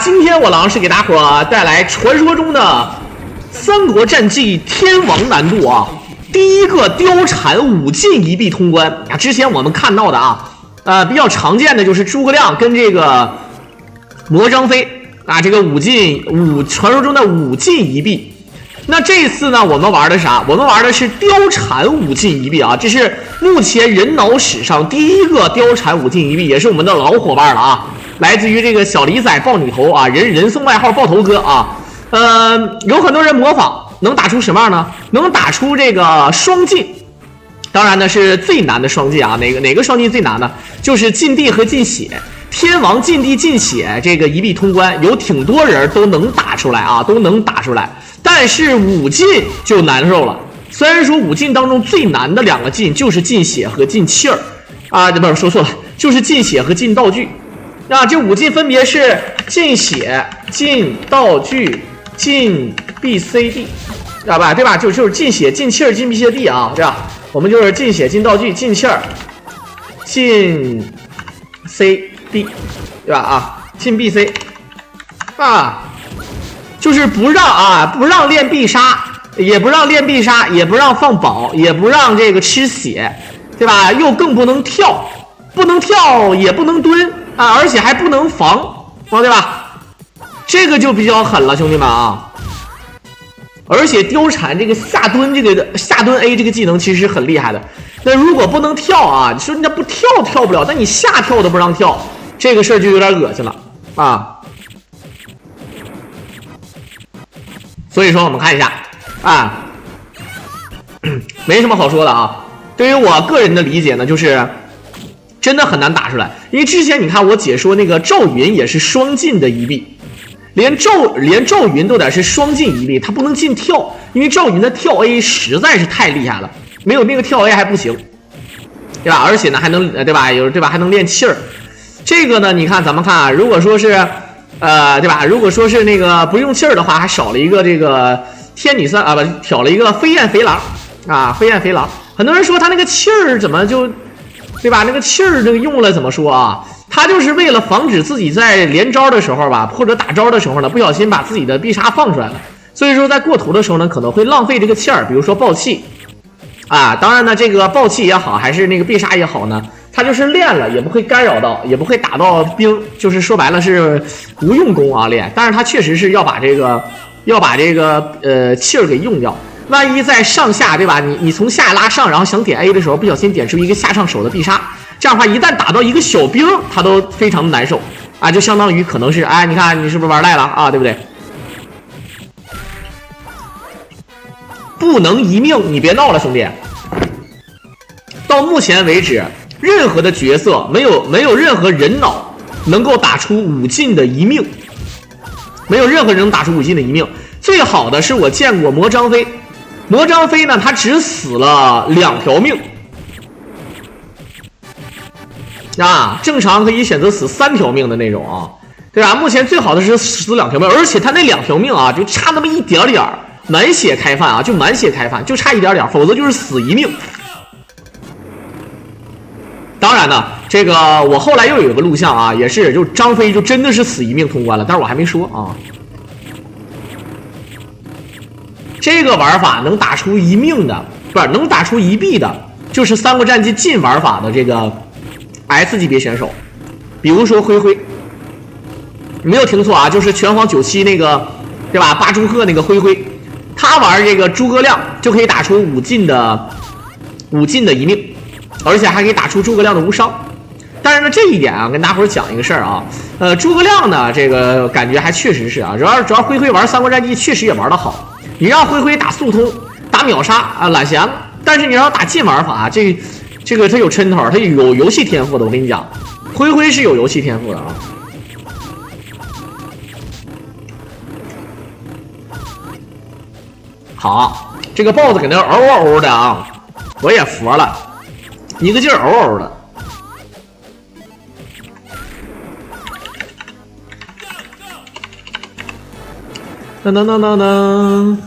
今天我狼是给大伙带来传说中的《三国战记》天王难度啊，第一个貂蝉5进1必通关啊。之前我们看到的比较常见的就是诸葛亮跟这个摩张飞啊，这个传说中的5进1必。那这次呢，我们玩的啥？我们玩的是貂蝉5进1必啊，这是目前人脑史上第一个貂蝉5进1必，也是我们的老伙伴了啊。来自于这个小李仔爆女头啊，人送外号爆头哥啊。有很多人模仿，能打出什么样呢？能打出这个双进。当然呢是最难的双进啊，哪个双进最难呢？就是禁地和禁血。天王禁地禁血这个1必通关，有挺多人都能打出来啊，都能打出来。但是5进就难受了。虽然说5进当中最难的2个禁就是禁血和禁气儿啊，不是说错了，就是禁血和禁道具。啊，这5进分别是禁血、禁道具、禁 BCD， 知道吧？对吧？就是禁血、禁气儿、禁 BCD 啊，对吧？我们就是禁血、禁道具、禁气儿、禁 CD， 对吧？啊，禁 BC 啊，就是不让练必杀，也不让练必杀，也不让放宝，也不让这个吃血，对吧？又更不能跳，不能跳也不能蹲。啊，而且还不能防，对吧？这个就比较狠了，兄弟们啊！而且貂蝉这个下蹲 A 这个技能其实很厉害的。那如果不能跳啊，你说人家不跳不了，但你下跳都不让跳，这个事儿就有点恶心了啊！所以说我们看一下啊，没什么好说的啊。对于我个人的理解呢，就是真的很难打出来，因为之前你看我解说那个赵云也是双进的1必，连赵云都得是双进1必，他不能进跳，因为赵云的跳 A 实在是太厉害了，没有那个跳 A 还不行，对吧？而且呢还能对吧？对吧？还能练气儿。这个呢，你看咱们看啊，如果说是对吧？如果说是那个不用气儿的话，还少了一个这个天女散啊，不挑了一个飞燕肥狼啊，飞燕肥狼。很多人说他那个气儿怎么就？对吧？那个气儿这个用了怎么说啊？他就是为了防止自己在连招的时候吧，或者打招的时候呢，不小心把自己的必杀放出来了。所以说在过头的时候呢，可能会浪费这个气儿，比如说爆气啊。当然呢，这个爆气也好，还是那个必杀也好呢，他就是练了也不会干扰到，也不会打到兵，就是说白了是无用功啊练。但是他确实是要把这个气儿给用掉。万一在上下对吧？你从下拉上，然后想点 A 的时候，不小心点出一个下上手的必杀，这样的话一旦打到一个小兵，他都非常的难受啊，就相当于可能是哎，你看你是不是玩赖了啊？对不对？不能一命，你别闹了，兄弟！到目前为止，任何的角色没有任何人脑能够打出5进的1命，没有任何人能打出5进的1命。最好的是我见过摩张飞。摩张飞呢，他只死了2条命啊，正常可以选择死3条命的那种啊，对吧？目前最好的是死2条命，而且他那2条命啊，就差那么一点点，满血开饭啊，就满血开饭，就差一点点，否则就是死1命。当然呢，这个我后来又有个录像啊，也是就张飞就真的是死1命通关了，但是我还没说啊。这个玩法能打出1命的，不是能打出1必的，就是《三国战记》近玩法的这个 S 级别选手，比如说灰灰，没有听错啊，就是拳皇97那个，对吧？8朱贺那个灰灰，他玩这个诸葛亮就可以打出5进的1命，而且还可以打出诸葛亮的无伤。但是呢，这一点啊，跟大伙儿讲一个事儿啊，诸葛亮呢，这个感觉还确实是啊，主要灰灰玩《三国战记》确实也玩得好。你让灰灰打速通、打秒杀啊，懒闲了。但是你让打近玩法，这个他有抻头，他有游戏天赋的。我跟你讲，灰灰是有游戏天赋的啊。好，这个豹子搁那嗷嗷嗷的啊，我也服了，一个劲儿嗷嗷的。当当当当当。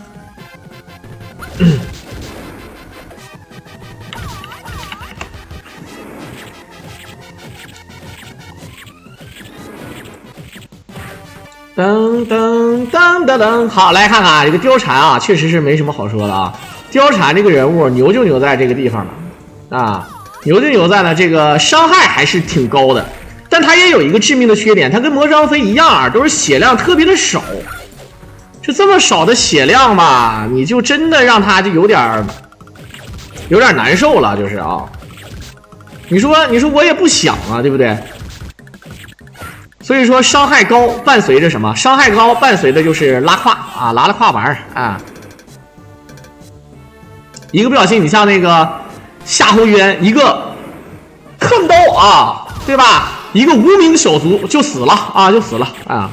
噔噔噔噔噔，好，来看看这个貂蝉啊，确实是没什么好说的啊。貂蝉这个人物牛就牛在这个地方了啊，牛就牛在呢这个伤害还是挺高的，但他也有一个致命的缺点，他跟魔张飞一样啊，都是血量特别的少。就这么少的血量吧，你就真的让他就有点难受了，就是啊。你说我也不想啊，对不对？所以说伤害高伴随着什么？伤害高伴随的就是拉胯啊，拉胯板啊。一个不小心，你像那个夏侯渊，一个看刀啊，对吧？一个无名小卒就死了啊，就死了啊。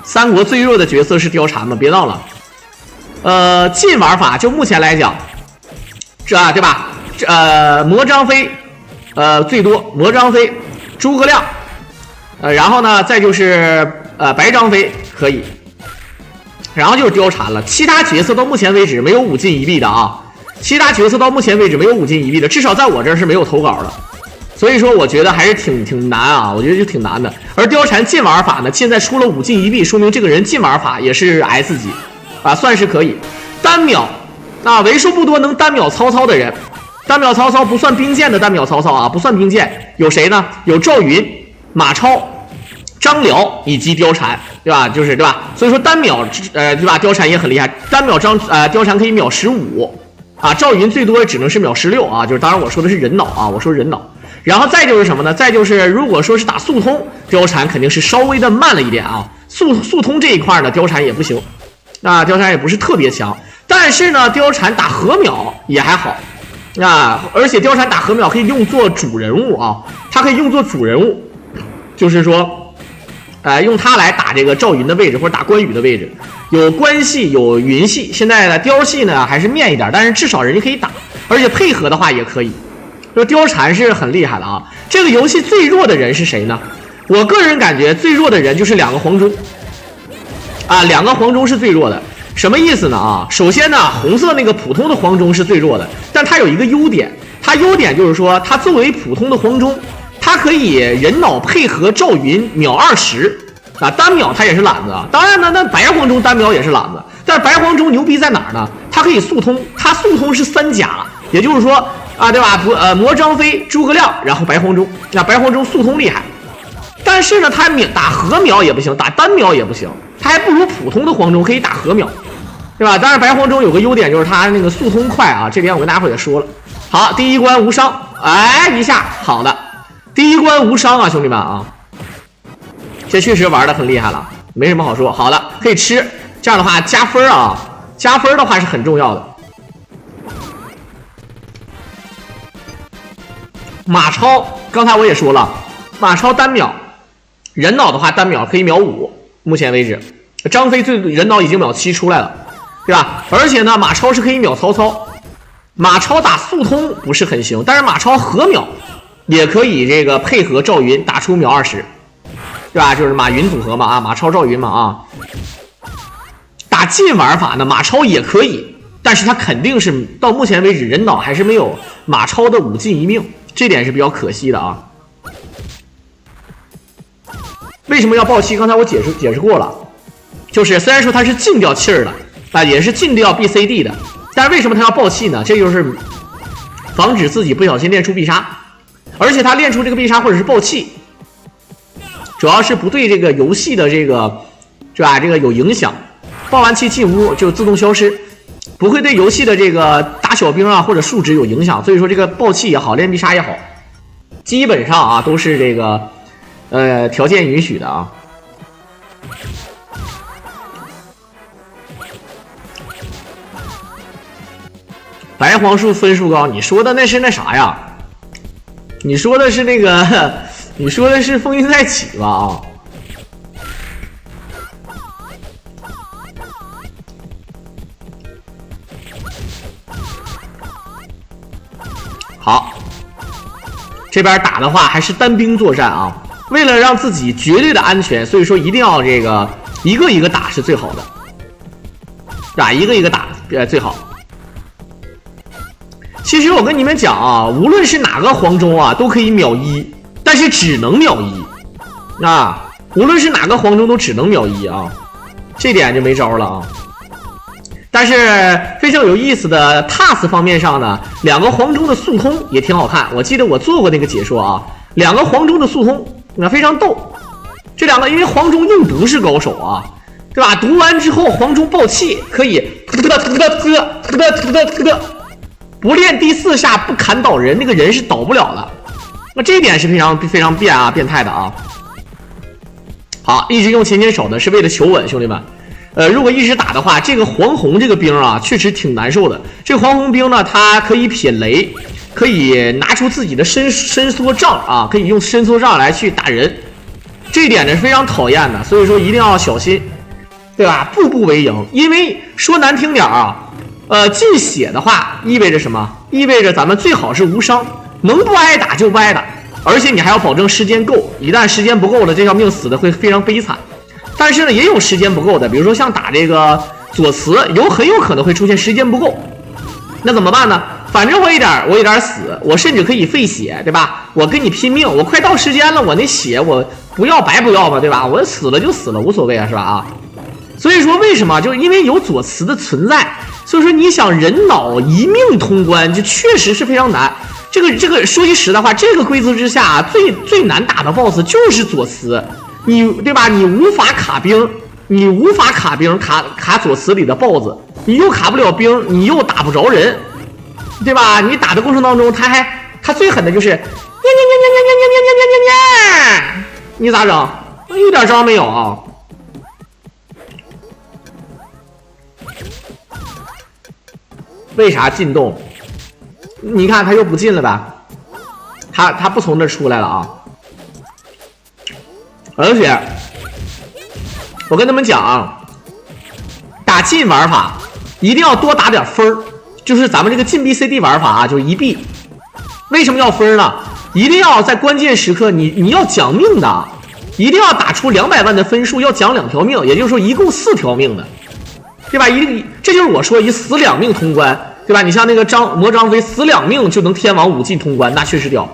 三国最弱的角色是貂蝉吗？别闹了。近玩法就目前来讲，这对吧？魔张飞，最多魔张飞、诸葛亮，然后呢，再就是白张飞可以，然后就是貂蝉了。其他角色到目前为止没有5进1毙的啊，其他角色到目前为止没有5进1毙的，至少在我这儿是没有投稿的。所以说，我觉得还是挺难啊，我觉得就挺难的。而貂蝉近玩法呢，现在出了5进1毙，说明这个人近玩法也是 S 级啊，算是可以。单秒啊，为数不多能单秒曹操的人。单秒曹操不算兵谏的单秒曹操啊，不算兵谏，有谁呢？有赵云、马超、张辽以及貂蝉，对吧？就是对吧？所以说单秒对吧？貂蝉也很厉害，单秒貂蝉可以秒15啊，赵云最多只能是秒16啊，就是当然我说的是人脑啊，我说人脑。然后再就是什么呢？再就是如果说是打速通，貂蝉肯定是稍微的慢了一点啊。速通这一块呢，貂蝉也不行，啊，貂蝉也不是特别强。但是呢，貂蝉打禾秒也还好。啊，而且貂蝉打禾秒可以用作主人物啊，它可以用作主人物，就是说，用它来打这个赵云的位置或者打关羽的位置，有关系有云系。现在的貂系呢还是面一点，但是至少人家可以打，而且配合的话也可以。说貂蝉是很厉害的啊。这个游戏最弱的人是谁呢？我个人感觉最弱的人就是2个黄忠啊，2个黄忠是最弱的。什么意思呢啊？首先呢，红色那个普通的黄忠是最弱的，但它有一个优点，它优点就是说，它作为普通的黄忠，它可以人脑配合赵云秒20啊，单秒它也是懒子啊。当然呢，那白黄忠单秒也是懒子，但是白黄忠牛逼在哪儿呢？它可以速通，它速通是3甲，也就是说啊，对吧？魔张飞、诸葛亮，然后白黄忠，那白黄忠速通厉害。但是呢，他打禾秒也不行，打单秒也不行，他还不如普通的黄忠可以打禾秒，对吧？当然白黄忠有个优点就是他那个速通快啊，这点我跟大家伙也说了。好，第一关无伤，哎，一下好的，第一关无伤啊，兄弟们啊，这确实玩的很厉害了，没什么好说。好的，可以吃，这样的话加分啊，加分的话是很重要的。马超，刚才我也说了，马超单秒。人脑的话，单秒可以秒5，目前为止，张飞最人脑已经秒7出来了，对吧？而且呢，马超是可以秒曹操，马超打速通不是很行，但是马超禾秒也可以这个配合赵云打出秒20，对吧？就是马云组合嘛啊，马超赵云嘛啊。打近玩法呢，马超也可以，但是他肯定是到目前为止人脑还是没有马超的5进1命，这点是比较可惜的啊。为什么要爆气？刚才我解释过了，就是虽然说它是禁掉气儿的啊，也是禁掉 BCD 的，但是为什么它要爆气呢？这就是防止自己不小心练出必杀，而且他练出这个必杀或者是爆气，主要是不对这个游戏的这个是吧？这个有影响，爆完气进屋就自动消失，不会对游戏的这个打小兵啊或者数值有影响。所以说这个爆气也好，练必杀也好，基本上啊都是这个。条件允许的啊。白黄树分数高，你说的那是那啥呀？你说的是那个，你说的是风云再起吧？啊。好，这边打的话还是单兵作战啊。为了让自己绝对的安全，所以说一定要这个一个一个打是最好的，打一个一个打最好。其实我跟你们讲啊，无论是哪个黄忠啊，都可以秒1，但是只能秒1啊。无论是哪个黄忠都只能秒1啊，这点就没招了啊。但是非常有意思的 TAS 方面上呢，2个黄忠的速通也挺好看。我记得我做过那个解说啊，2个黄忠的速通那非常逗。这2个因为黄忠用毒是高手啊，对吧？毒完之后黄忠爆气可以不练第4下不砍倒人，那个人是倒不了的。那这一点是非常变态的啊。好，一直用前手呢是为了求稳，兄弟们。如果一直打的话，这个黄红这个兵啊，确实挺难受的。这个黄红兵呢，它可以撇雷，可以拿出自己的伸缩杖啊，可以用伸缩杖来去打人。这一点呢是非常讨厌的，所以说一定要小心，对吧？步步为营，因为说难听点啊，进血的话意味着什么？意味着咱们最好是无伤，能不挨打就不挨打，而且你还要保证时间够，一旦时间不够了，这条命死的会非常悲惨。但是呢，也有时间不够的，比如说像打这个左慈，很有可能会出现时间不够，那怎么办呢？反正我有点死，我甚至可以废血，对吧？我跟你拼命，我快到时间了，我那血我不要白不要嘛，对吧？我死了就死了，无所谓啊，是吧？啊，所以说为什么？就是因为有左慈的存在，所以说你想人脑一命通关，就确实是非常难。这个说句实的话，这个规则之下最难打的 BOSS 就是左慈，对吧？你无法卡兵，卡左慈里的 BOSS， 你又卡不了兵，你又打不着人。对吧？你打的过程当中，他最狠的就是你咋整？一点招没有啊！为啥进洞？你看他又不进了吧？他不从这出来了啊！而且我跟他们讲啊，打进玩法一定要多打点分儿。就是咱们这个进 BCD 玩法啊，就是1币。为什么要分呢？一定要在关键时刻你要讲命的，一定要打出200万的分数，要讲2条命，也就是说一共4条命的，对吧？这就是我说一死2命通关，对吧？你像那个魔张飞死2命就能天王5进通关，那确实屌。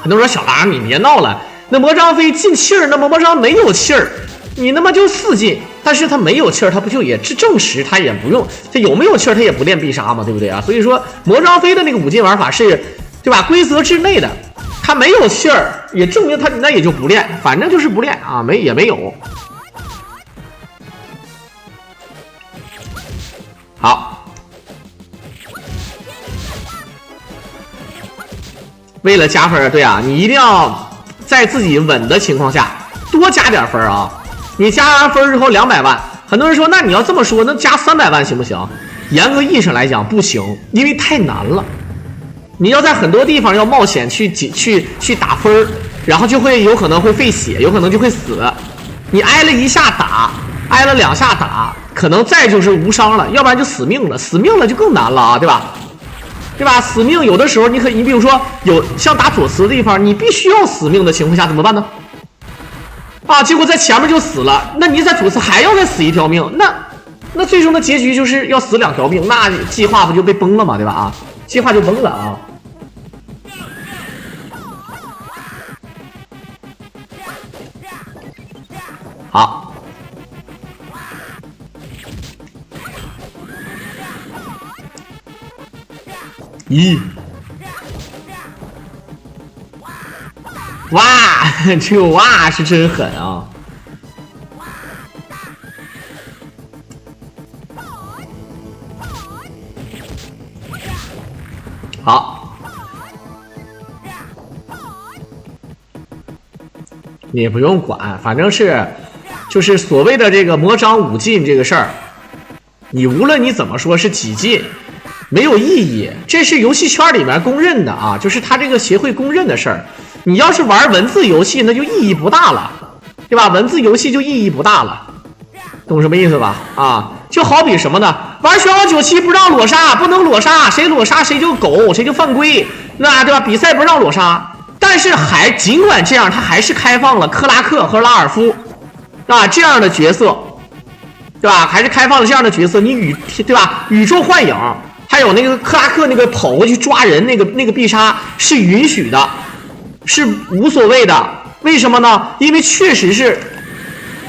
很多人说小狼你别闹了，那魔张飞进气儿，那么魔张没有气儿，你他妈就4进。但是他没有气儿，他不就也证实他也不用，他有没有气儿他也不练必杀嘛，对不对啊？所以说魔张飞的那个5进玩法是，对吧？规则之内的，他没有气儿，也证明他那也就不练，反正就是不练啊，也没有。好，为了加分，对啊，你一定要在自己稳的情况下多加点分啊。你加完分之后200万，很多人说，那你要这么说，那加300万行不行？严格意义上来讲不行，因为太难了。你要在很多地方要冒险去打分，然后就会有可能会费血，有可能就会死。你挨了1下打，挨了2下打，可能再就是无伤了，要不然就死命了，死命了就更难了啊，对吧？对吧？死命有的时候你比如说有像打左慈的地方，你必须要死命的情况下怎么办呢？啊！结果在前面就死了，那你在左侧还要再死1条命，那最终的结局就是要死2条命，那计划不就被崩了吗？对吧？啊，计划就崩了啊！好，咦，哇，这个哇是真狠啊！好，你不用管，反正就是所谓的这个魔章5进这个事儿，你无论你怎么说是几进，没有意义，这是游戏圈里面公认的啊，就是他这个协会公认的事儿。你要是玩文字游戏，那就意义不大了，对吧？文字游戏就意义不大了，懂什么意思吧？啊，就好比什么呢？玩拳皇97不让裸杀，不能裸杀，谁裸杀谁就狗，谁就犯规，那对吧？比赛不让裸杀，但是尽管这样，他还是开放了克拉克和拉尔夫啊这样的角色，对吧？还是开放了这样的角色，你对吧？宇宙幻影，还有那个克拉克那个跑过去抓人那个必杀是允许的，是无所谓的。为什么呢？因为确实是，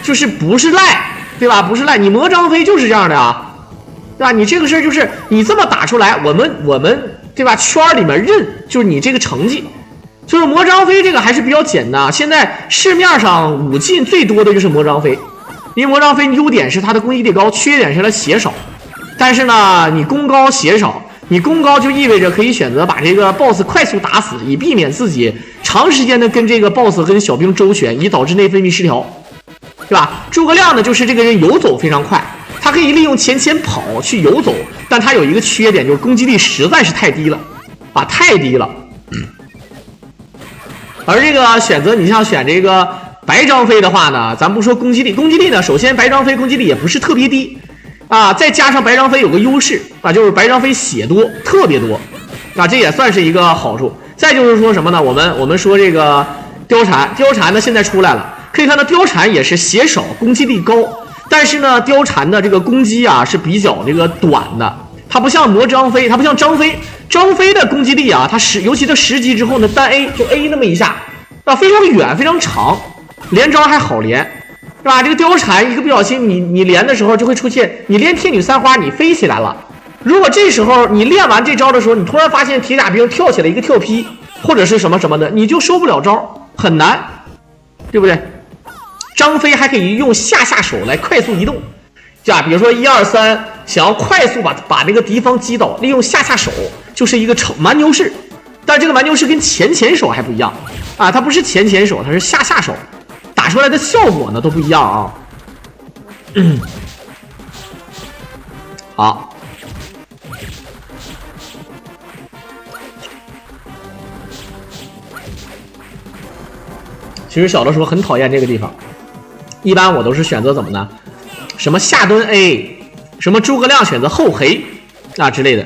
就是不是赖，对吧？不是赖，你魔张飞就是这样的啊，对吧？你这个事儿就是你这么打出来，我们对吧？圈里面认就是你这个成绩。就是魔张飞这个还是比较简单，现在市面上武进最多的就是魔张飞，因为魔张飞优点是它的攻击力高，缺点是它血少。但是呢，你攻高血少，你攻高就意味着可以选择把这个 BOSS 快速打死，以避免自己长时间的跟这个 BOSS 跟小兵周旋，以导致内分泌失调，对吧？诸葛亮呢，就是这个人游走非常快，他可以利用前跑去游走，但他有一个缺点，就是攻击力实在是太低了，啊，太低了。而这个选择，你像选这个白张飞的话呢，咱不说攻击力，攻击力呢，首先白张飞攻击力也不是特别低啊，再加上白张飞有个优势啊，就是白张飞血多，特别多啊，这也算是一个好处。再就是说什么呢？我们说这个貂蝉呢现在出来了，可以看到貂蝉也是血少，攻击力高，但是呢，貂蝉的这个攻击啊是比较这个短的。它不像魔张飞，它不像张飞，张飞的攻击力啊，尤其它10级之后呢，单 A 就 A 那么一下，啊，非常远非常长，连招还好连，是吧？这个貂蝉一个不小心，你连的时候就会出现，你连天女散花你飞起来了，如果这时候你练完这招的时候，你突然发现铁甲兵跳起来一个跳劈，或者是什么什么的，你就收不了招，很难，对不对？张飞还可以用下手来快速移动。比如说1、2、3，想要快速把这个敌方击倒，利用下手就是一个蛮牛式，但这个蛮牛式跟前手还不一样啊，它不是前手，它是下手，打出来的效果呢都不一样啊。好，其实小的时候很讨厌这个地方，一般我都是选择怎么呢？什么下蹲 A， 什么诸葛亮选择后黑啊之类的，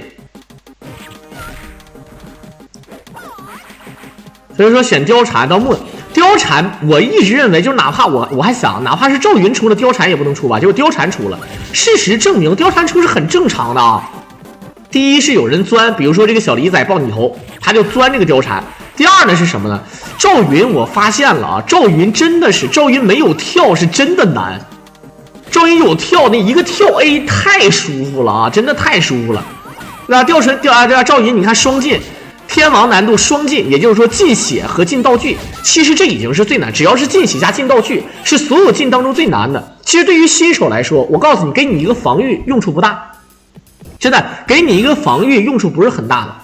所以说选貂蝉到貂蝉，我一直认为就是哪怕我还想，哪怕是赵云出了貂蝉也不能出吧，结果貂蝉出了。事实证明，貂蝉出是很正常的啊。第一是有人钻，比如说这个小李仔爆你头，他就钻这个貂蝉。第二呢是什么呢？赵云我发现了啊，赵云没有跳是真的难。赵云有跳，那一个跳 A 太舒服了啊，真的太舒服了。那赵云，你看双进，天王难度双进，也就是说进血和进道具，其实这已经是最难。只要是进血加进道具，是所有进当中最难的。其实对于新手来说，我告诉你，给你一个防御用处不大，真的，给你一个防御用处不是很大的。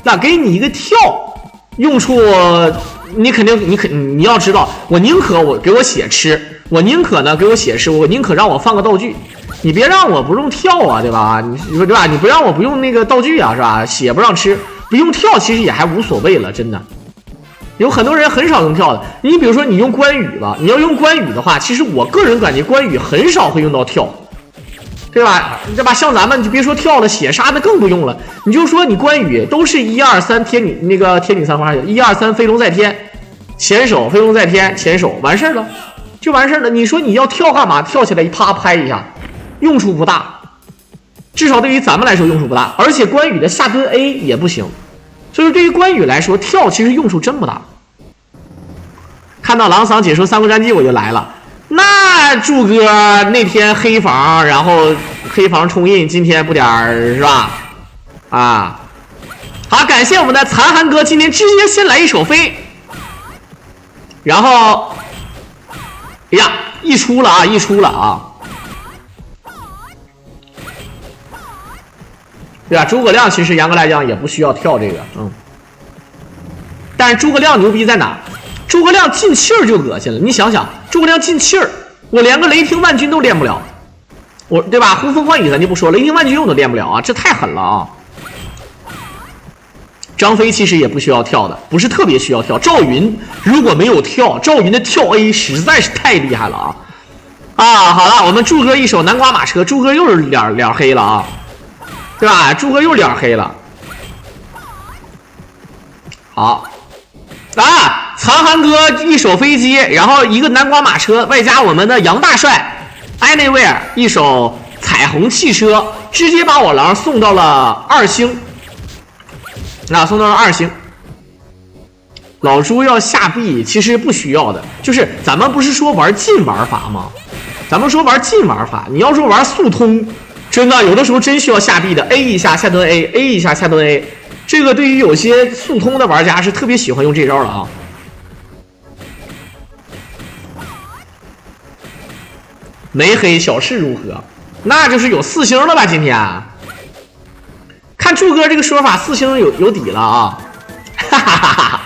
那给你一个跳用处，你要知道，我宁可给我血吃。我宁可呢给我血吃，我宁可让我放个道具，你别让我不用跳啊，对吧？对吧？你不让我不用那个道具啊，是吧？血不让吃，不用跳其实也还无所谓了，真的。有很多人很少用跳的，你比如说你用关羽吧，你要用关羽的话，其实我个人感觉关羽很少会用到跳，对吧？对吧？像咱们就别说跳了，血杀那更不用了。你就说你关羽都是1、2、3天女散花，1、2、3飞龙在天，前手飞龙在天，前手完事儿了。就完事了，你说你要跳干嘛？跳起来一啪拍一下，用处不大，至少对于咱们来说用处不大。而且关羽的下蹲 A 也不行，所以对于关羽来说，跳其实用处真不大。看到郎桑解说《三国战记》我就来了，那柱哥那天黑房，然后黑房冲印，今天不点儿是吧？啊，好，感谢我们的残寒哥今天直接先来一手飞，然后。哎呀，溢出了啊！对吧？诸葛亮其实严格来讲也不需要跳这个，但是诸葛亮牛逼在哪？诸葛亮进气儿就恶心了。你想想，诸葛亮进气儿，我连个雷霆万钧都练不了，对吧？呼风唤雨咱就不说，雷霆万钧我都练不了啊，这太狠了啊！张飞其实也不需要跳的，不是特别需要跳。赵云如果没有跳，赵云的跳 A 实在是太厉害了啊！好了，我们柱哥一手南瓜马车，柱哥又是脸黑了啊，对吧？柱哥又脸黑了。好啊，残寒哥一手飞机，然后一个南瓜马车，外加我们的杨大帅 Anywhere 一手彩虹汽车，直接把我狼送到了2星，送到了2星。老朱要下币，其实不需要的，就是咱们不是说玩近玩法吗？咱们说玩近玩法，你要说玩速通，真的有的时候真需要下币的 ，A 一下下蹲 A，A 一下下蹲 A， 这个对于有些速通的玩家是特别喜欢用这招的啊。没黑小事如何？那就是有4星了吧？今天看柱哥这个说法，4星有底了啊！哈哈哈哈。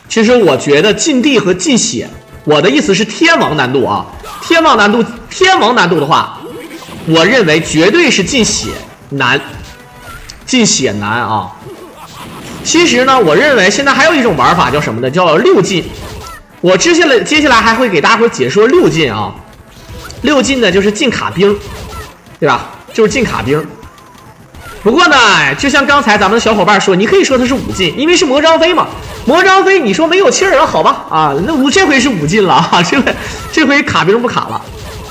其实我觉得禁地和禁血，我的意思是天王难度啊，天王难度的话，我认为绝对是禁血难，禁血难啊。其实呢，我认为现在还有一种玩法叫什么呢？叫6禁。我接下来还会给大家伙解说6禁啊。6禁呢就是禁卡兵，对吧？就是禁卡兵。不过呢，就像刚才咱们的小伙伴说，你可以说它是5禁，因为是魔张飞嘛。魔张飞，你说没有气儿了，好吧？那这回是5禁了啊，这回卡兵不卡了。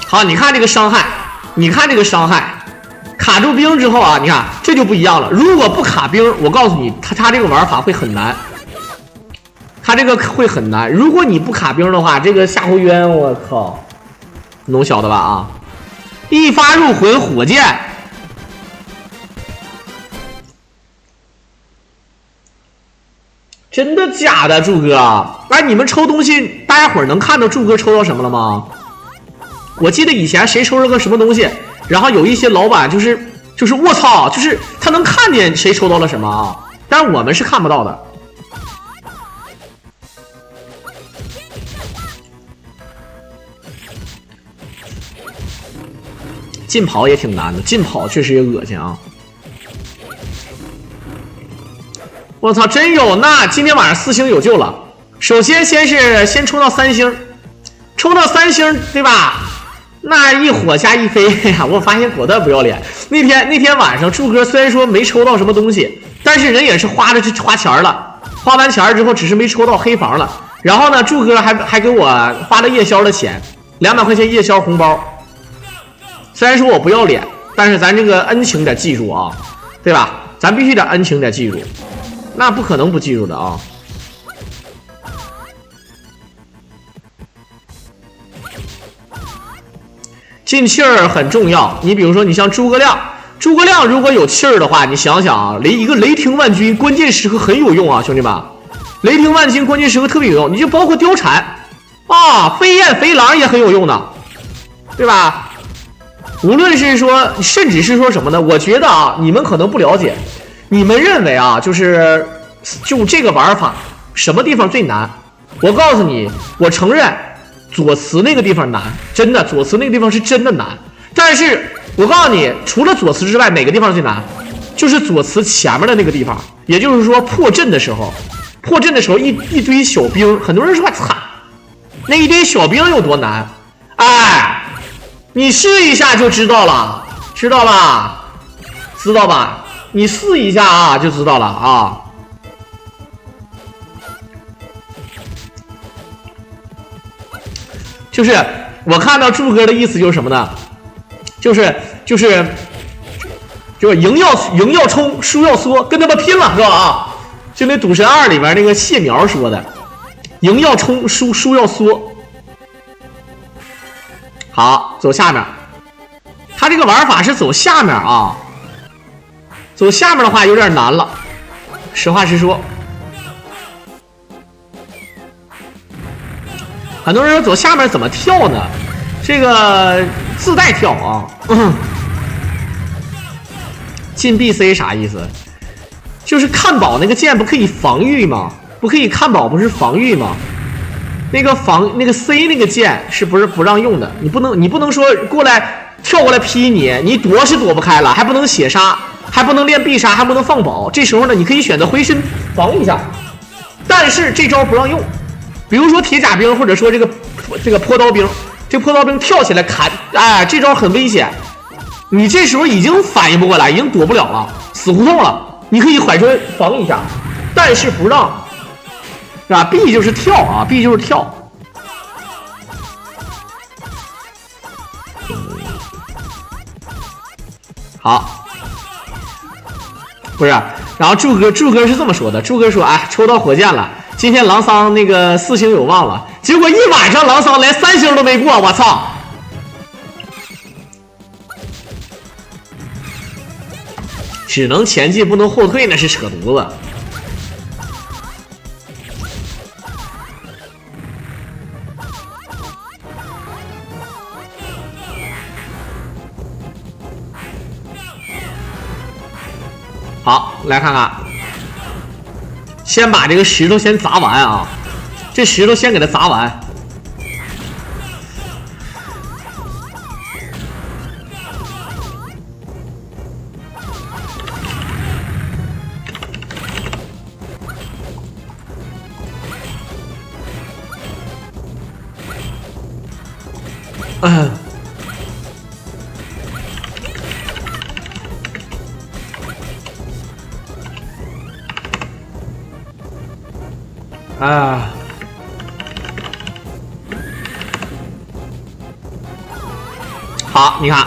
好，你看这个伤害，卡住兵之后啊，你看这就不一样了。如果不卡兵，我告诉你，他这个玩法会很难，如果你不卡兵的话，这个夏侯渊，我靠，能晓得吧啊？一发入魂火箭。真的假的，柱哥？你们抽东西，大家伙儿能看到柱哥抽到什么了吗？我记得以前谁抽了个什么东西，然后有一些老板就是我操，就是他能看见谁抽到了什么啊，但是我们是看不到的。禁跑也挺难的，禁跑确实也恶心啊。我操，真有！那今天晚上4星有救了。首先先冲到3星，冲到3星，对吧？那一火加一飞，我发现果断不要脸。那天晚上，柱哥虽然说没抽到什么东西，但是人也是花钱了。花完钱之后，只是没抽到黑房了。然后呢，柱哥还给我发了夜宵的钱，200块钱夜宵红包。虽然说我不要脸，但是咱这个恩情得记住啊，对吧？咱必须得恩情得记住。那不可能不记住的啊！进气儿很重要。你比如说，你像诸葛亮如果有气儿的话，你想想啊，一个雷霆万钧，关键时刻很有用啊，兄弟们！雷霆万钧关键时刻特别有用，你就包括貂蝉啊，飞燕飞狼也很有用的，对吧？无论是说，甚至是说什么呢？我觉得啊，你们可能不了解。你们认为啊，就这个玩法什么地方最难？我告诉你，我承认左慈那个地方难，真的，左慈那个地方是真的难。但是我告诉你，除了左慈之外，哪个地方最难？就是左慈前面的那个地方，也就是说破阵的时候一堆小兵，很多人说操，那一堆小兵有多难？哎，你试一下就知道了，知道吧？你试一下啊，就知道了啊。就是我看到柱哥的意思就是什么呢？就是赢要冲，输要缩，跟他们拼了是吧？啊，就那《赌神2》里边那个谢苗说的，赢要冲，输要缩。好，走下面，他这个玩法是走下面啊。走下面的话有点难了，实话实说。很多人说走下面怎么跳呢？这个自带跳啊。进 BC 啥意思？就是看宝那个键不可以防御吗？不可以看宝不是防御吗？那个 C 那个键是不是不让用的？你不能说跳过来劈你，你躲是躲不开了，还不能血杀。还不能练必杀，还不能放宝。这时候呢，你可以选择回身防一下，但是这招不让用。比如说铁甲兵，或者说这个坡刀兵，这坡刀兵跳起来砍，哎，这招很危险。你这时候已经反应不过来，已经躲不了了，死胡同了。你可以缓身防一下，但是不让，是吧 ？B 就是跳啊 ，B 就是跳。好，不是，然后柱哥是这么说的，柱哥说，哎，抽到火箭了，今天狼桑那个4星有望了，结果一晚上狼桑连3星都没过，我操！只能前进不能后退，那是扯犊子。好，来看看，先把这个石头先砸完啊，这石头先给它砸完。好，你看，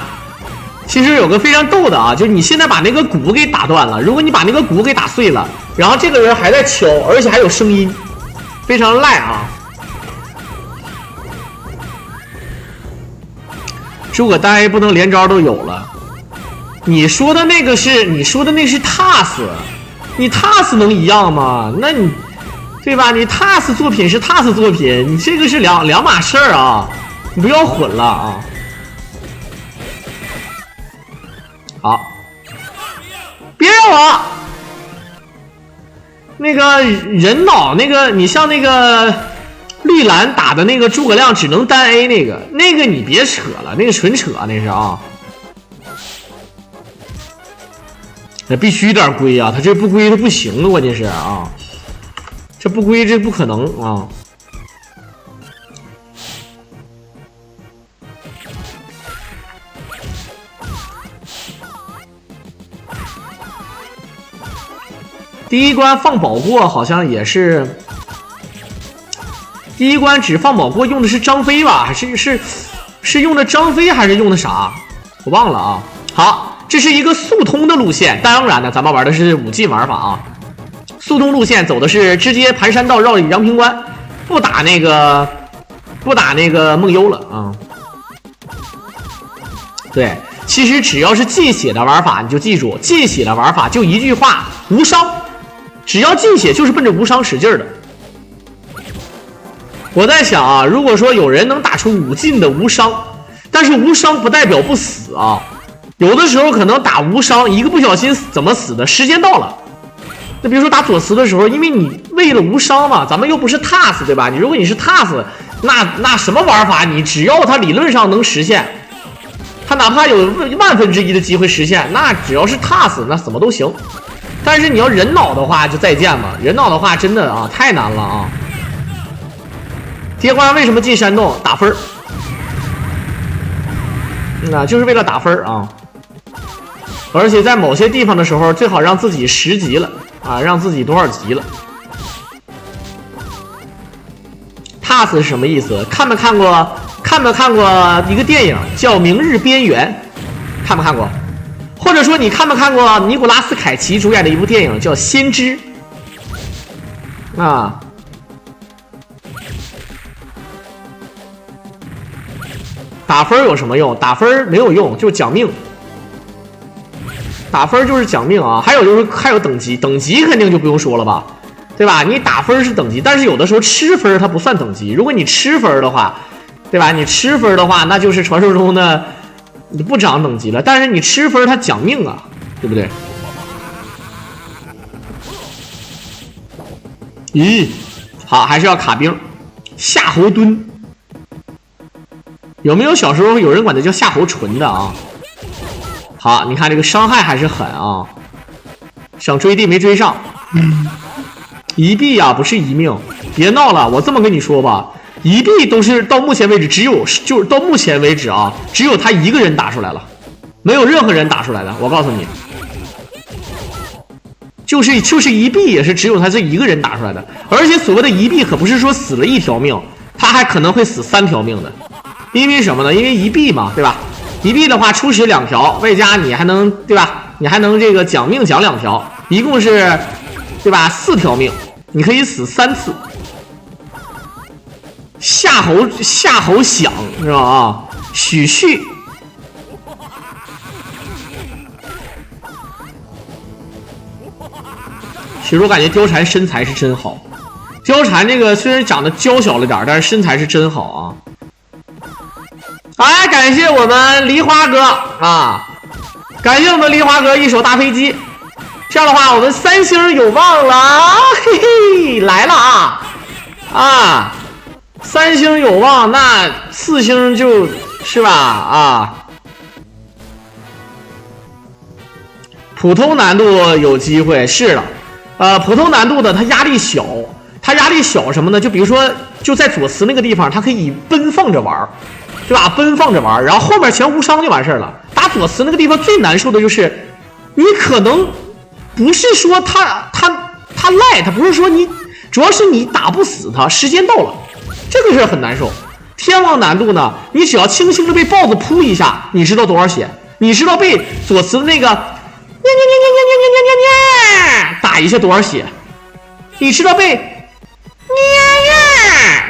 其实有个非常逗的啊，就是你现在把那个鼓给打断了，如果你把那个鼓给打碎了，然后这个人还在敲，而且还有声音，非常赖啊。诸葛呆不能连招都有了，你说的那是 TAS， 你 TAS 能一样吗？那你对吧？你 TAS 作品是 TAS 作品，你这个是两码事儿啊，你不要混了啊。好，别让我那个人脑那个，你像那个绿蓝打的那个诸葛亮只能单 A 那个你别扯了，那个纯扯那是啊。那必须有点归啊，他这不归他不行了，关键是啊，这不归这不可能啊。第一关放宝过好像也是，第一关只放宝过用的是张飞吧？还是用的张飞还是用的啥？我忘了啊。好，这是一个速通的路线，当然呢，咱们玩的是5进玩法啊。速通路线走的是直接盘山道绕阳平关，不打那个梦幽了啊。对，其实只要是进血的玩法，你就记住，进血的玩法就一句话，无伤。只要进血就是奔着无伤使劲的。我在想啊，如果说有人能打出5进的无伤，但是无伤不代表不死啊，有的时候可能打无伤，一个不小心怎么死的，时间到了。那比如说打左慈的时候，因为你为了无伤嘛，咱们又不是 TAS 对吧？如果你是 TAS， 那什么玩法，你只要它理论上能实现，它哪怕有1/1000的机会实现，那只要是 TAS， 那怎么都行。但是你要人脑的话就再见吧，人脑的话真的啊太难了啊。铁关为什么进山洞？打分就是为了打分啊。而且在某些地方的时候最好让自己10级了啊，让自己多少级了。TAS 是什么意思？看没看过一个电影叫《明日边缘》？看没看过？或者说你看没看过尼古拉斯凯奇主演的一部电影叫《先知》啊？打分有什么用？打分没有用，就是讲命。打分就是讲命啊！还有等级，等级肯定就不用说了吧，对吧？你打分是等级，但是有的时候吃分它不算等级。如果你吃分的话，对吧？你吃分的话，那就是传说中的你不涨等级了。但是你吃分它讲命啊，对不对？咦，好，还是要卡兵，夏侯惇。有没有小时候有人管它叫夏侯纯的啊？好，你看这个伤害还是狠啊，想追地没追上，一臂啊不是一命，别闹了，我这么跟你说吧，一臂都是到目前为止就是到目前为止啊，只有他一个人打出来了，没有任何人打出来的，我告诉你，就是一臂也是只有他这一个人打出来的，而且所谓的一臂可不是说死了1条命，他还可能会死3条命的，因为什么呢？因为一臂嘛，对吧？一币的话初始2条，外加你还能对吧？你还能这个奖命奖2条，一共是对吧？4条命，你可以死3次。夏侯响是吧？啊，许旭。其实我感觉貂蝉身材是真好，貂蝉这个虽然长得娇小了点，但是身材是真好啊！哎，感谢我们梨花哥啊，感谢我们梨花哥一手大飞机，这样的话我们3星有望了，嘿嘿，来了啊！3星有望，那4星就是吧啊。普通难度有机会，是的，普通难度的它压力小，它压力小什么呢？就比如说就在左慈那个地方，它可以奔放着玩，对吧？奔放着玩，然后后面全无伤就完事了。打左慈那个地方最难受的就是，你可能不是说他赖，他不是说你，主要是你打不死他，时间到了，这个事很难受。天王难度呢，你只要轻轻的被豹子扑一下，你知道多少血？你知道被左慈的那个打一下多少血？你知道被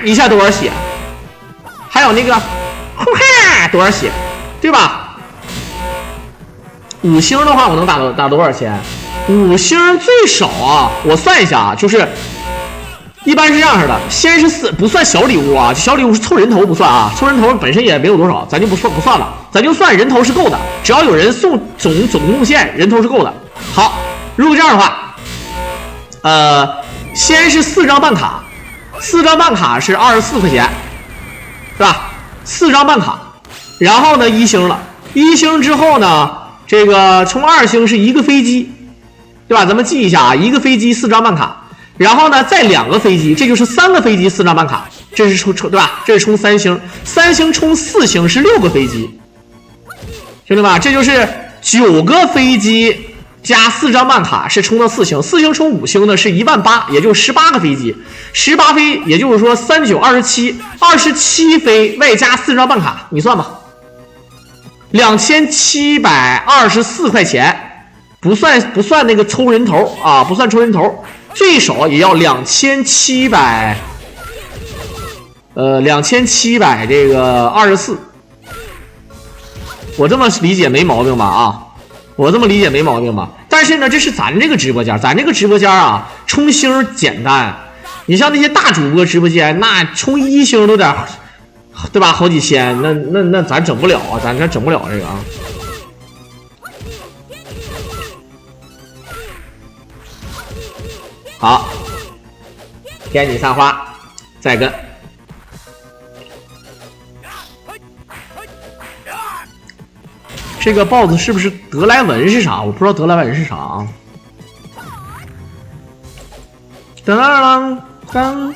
一下多少血？还有那个多少血，对吧？5星的话，我能打多少钱？5星最少啊，我算一下啊，就是一般是这样式的，先是4，不算小礼物啊，小礼物是凑人头不算啊，凑人头本身也没有多少，咱就不算了，咱就算人头是够的，只要有人送总贡献，人头是够的。好，如果这样的话，先是4张办卡，4张办卡是24块钱，是吧？4张办卡，然后呢1星了，1星之后呢，这个冲2星是1个飞机，对吧？咱们记一下啊，1个飞机4张办卡。然后呢，再2个飞机，这就是3个飞机4张办卡，这是冲对吧？这是冲3星，3星冲4星是6个飞机，兄弟们，这就是9个飞机加4张办卡是冲到4星，4星冲5星呢是18000，也就是18个飞机，18飞，也就是说3927飞外加4张办卡，你算吧，2724块钱，不算那个抽人头啊，不算抽人头。最少也要2700这个24，我这么理解没毛病吧？啊，我这么理解没毛病吧？但是呢，这是咱这个直播间，咱这个直播间啊，冲星简单。你像那些大主播直播间，那冲1星都得，对吧？好几千，那咱整不了啊，咱这整不了这个啊。好，天女散花，再跟。这个豹子是不是德莱文是啥？我不知道德莱文是啥啊。噔噔噔，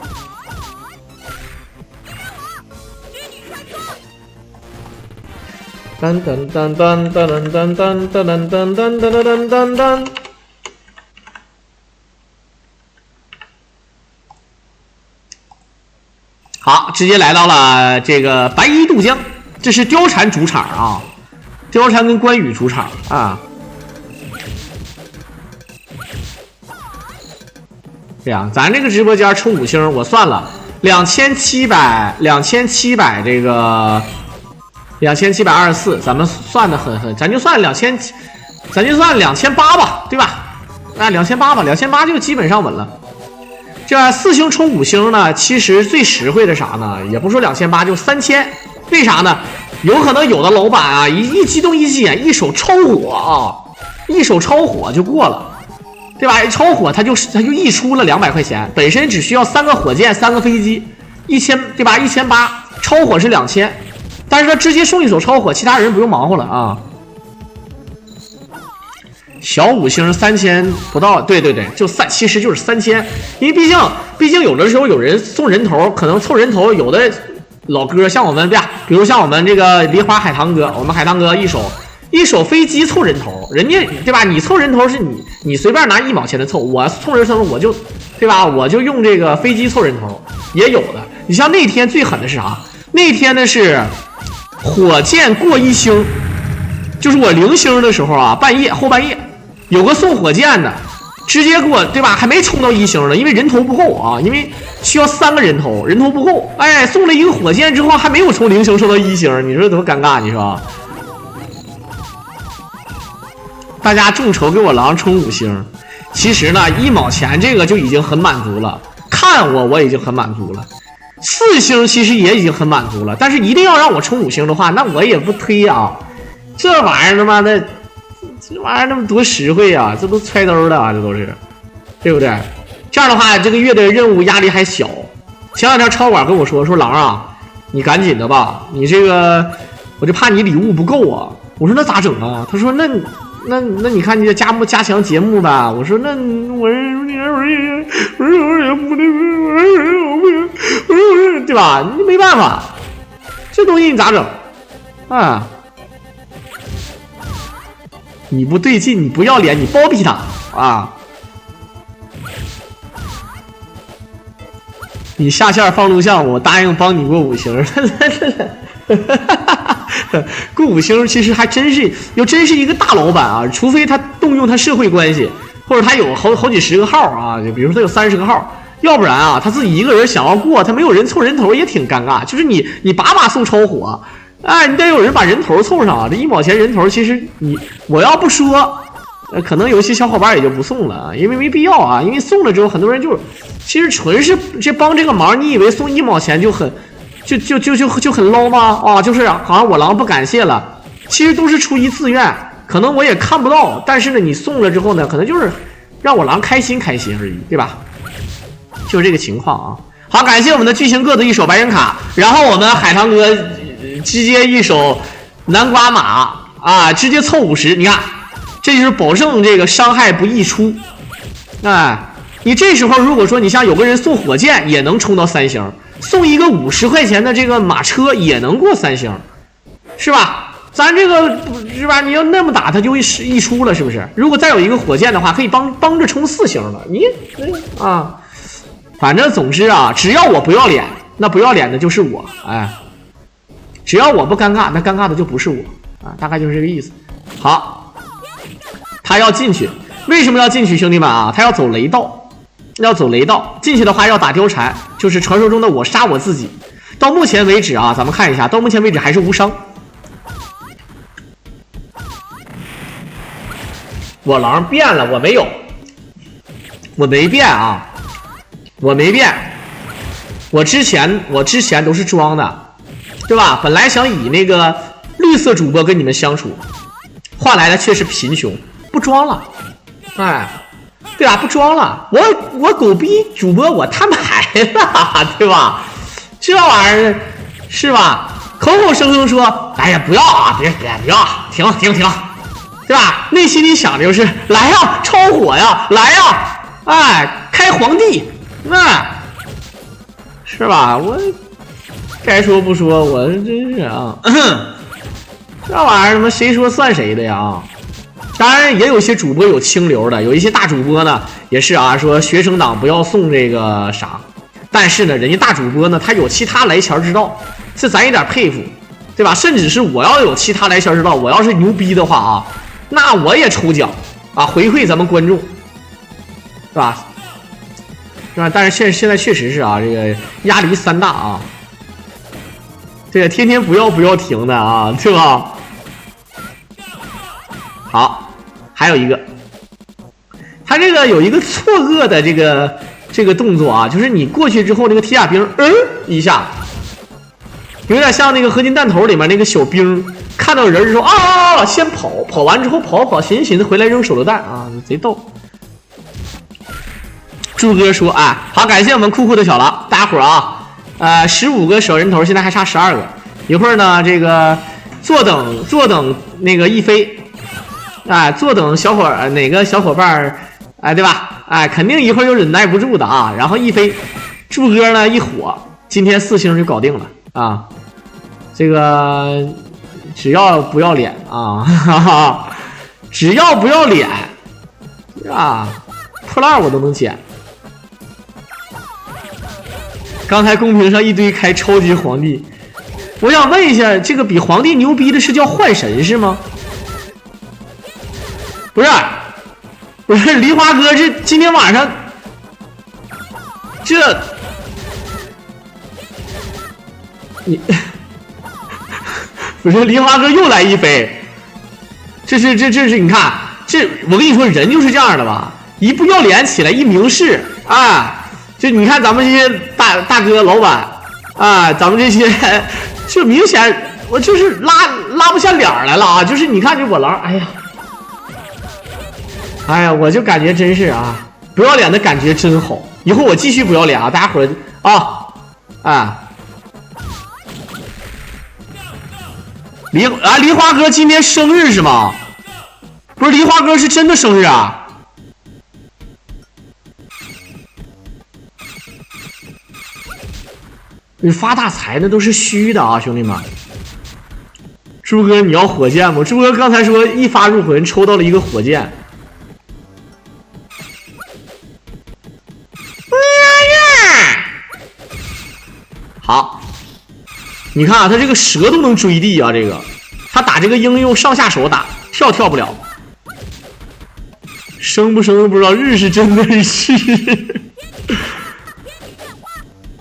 噔噔噔噔噔噔噔噔噔噔噔噔噔。好，直接来到了这个白衣渡江，这是貂蝉主场啊，貂蝉跟关羽主场啊。这样，咱这个直播间冲5星，我算了2700这个2724，咱们算的很，咱就算2800吧，对吧？那2800吧，2800就基本上稳了。这4星冲5星呢，其实最实惠的啥呢？也不说2800，就3000。为啥呢？有可能有的老板啊，一激动一急眼，一手超火啊，一手超火就过了，对吧？超火他就溢出了200块钱，本身只需要3个火箭、3个飞机，1000，对吧？1800，超火是2000，但是他直接送一手超火，其他人不用忙活了啊。小5星3000不到，对，就其实就是3000，因为毕竟有的时候有人送人头，可能凑人头，有的老哥像我们对吧，比如像我们这个梨花海棠哥，我们海棠哥一手飞机凑人头，人家对吧？你凑人头是你随便拿1毛钱的凑，我凑人头我就对吧？我就用这个飞机凑人头，也有的。你像那天最狠的是啥？那天呢是火箭过1星，就是我0星的时候啊，后半夜有个送火箭的，直接给我对吧？还没冲到1星呢，因为人头不够啊，因为需要3个人头，人头不够。哎，送了一个火箭之后，还没有从0星升到1星，你说多尴尬？你说？大家众筹给我狼充5星，其实呢1毛钱这个就已经很满足了，看我已经很满足了。4星其实也已经很满足了，但是一定要让我充5星的话，那我也不推啊。这玩意儿他妈的，这玩意儿那么多实惠啊，这都揣兜的啊，这都是，对不对？这样的话，这个月的任务压力还小。前两天超管跟我说狼啊，你赶紧的吧，你这个我就怕你礼物不够啊。我说那咋整啊？他说那你看你得加强节目吧。我说那对吧？你没办法，这东西你咋整啊？你不对劲，你不要脸，你包庇他啊！你下线放录像，我答应帮你过5星。过5星其实还真是一个大老板啊，除非他动用他社会关系，或者他有好几十个号啊，就比如说他有30个号，要不然啊他自己一个人想要过，他没有人凑人头也挺尴尬。就是你把送超火，哎，你得有人把人头凑上啊。这1毛钱人头，其实我要不说，可能有些小伙伴也就不送了，因为没必要啊。因为送了之后，很多人其实纯是这帮这个忙，你以为送1毛钱就很捞吗？啊，就是好像我狼不感谢了，其实都是出于自愿，可能我也看不到，但是呢，你送了之后呢，可能就是让我狼开心而已，对吧？就是这个情况啊。好，感谢我们的巨型个子1手白人卡，然后我们海棠哥直接1手南瓜马啊，直接凑50，你看，这就是保证这个伤害不溢出。哎，你这时候如果说你像有个人送火箭也能冲到3星。送一个50块钱的这个马车也能过3星，是吧？咱这个是吧？你要那么打，它就溢出了，是不是？如果再有一个火箭的话，可以帮着冲4星了。你啊，反正总之啊，只要我不要脸，那不要脸的就是我，哎，只要我不尴尬，那尴尬的就不是我啊，大概就是这个意思。好，他要进去，为什么要进去，兄弟们啊？他要走雷道。要走雷道进去的话，要打貂蝉，就是传说中的我杀我自己。到目前为止啊，咱们看一下，到目前为止还是无伤。我狼变了，我没有，我没变啊，我没变。我之前都是装的，对吧？本来想以那个绿色主播跟你们相处，换来的却是贫穷，不装了，哎。对吧？不装了，我狗逼主播我摊牌了，对吧？这玩意儿是吧？口口声声说，哎呀不要啊，别要，停，对吧？内心里想的就是来呀，超火呀，来呀，哎，开皇帝，那是吧？我该说不说，我真是啊，这玩意儿他妈谁说算谁的呀？当然也有一些主播有清流的，有一些大主播呢也是啊，说学生党不要送这个啥，但是呢人家大主播呢他有其他来钱之道，这咱有点佩服，对吧？甚至是我要有其他来钱之道，我要是牛逼的话啊，那我也抽奖啊，回馈咱们观众，是吧？是吧？但是现在确实是啊，这个压力山大啊，这个天天不要停的啊，对吧？好。还有一个，他这个有一个错愕的这个动作啊，就是你过去之后，那个铁甲兵一下，有点像那个合金弹头里面那个小兵看到人之后啊，先跑完之后跑，寻思回来扔手榴弹啊，贼逗。朱哥说啊，好，感谢我们酷酷的小狼，大家伙啊，15个小人头，现在还差12个，一会儿呢这个坐等那个一飞。哎，坐等哪个小伙伴哎，对吧？哎，肯定一会儿有忍耐不住的啊。然后一飞，柱哥呢一火，今天4星就搞定了啊。这个只要不要脸啊，哈哈，只要不要脸啊，破烂我都能捡。刚才公屏上一堆开超级皇帝，我想问一下，这个比皇帝牛逼的是叫幻神是吗？不是梨花哥，这今天晚上这你不是梨花哥又来一飞，这是你看这我跟你说人就是这样的吧，一不要脸起来一明示啊，就你看咱们这些大哥老板啊，咱们这些就明显我就是拉不下脸来了啊，就是你看这我狼，哎呀，我就感觉真是啊，不要脸的感觉真好。以后我继续不要脸啊，大家伙梨花哥今天生日是吗？不是梨花哥是真的生日啊？你发大财那都是虚的啊，兄弟们。朱哥你要火箭吗？朱哥刚才说一发入魂抽到了一个火箭。好，你看啊，他这个蛇都能追地啊，这个他打这个鹰用上下手打，跳不了，生不生不知道，日是真的是，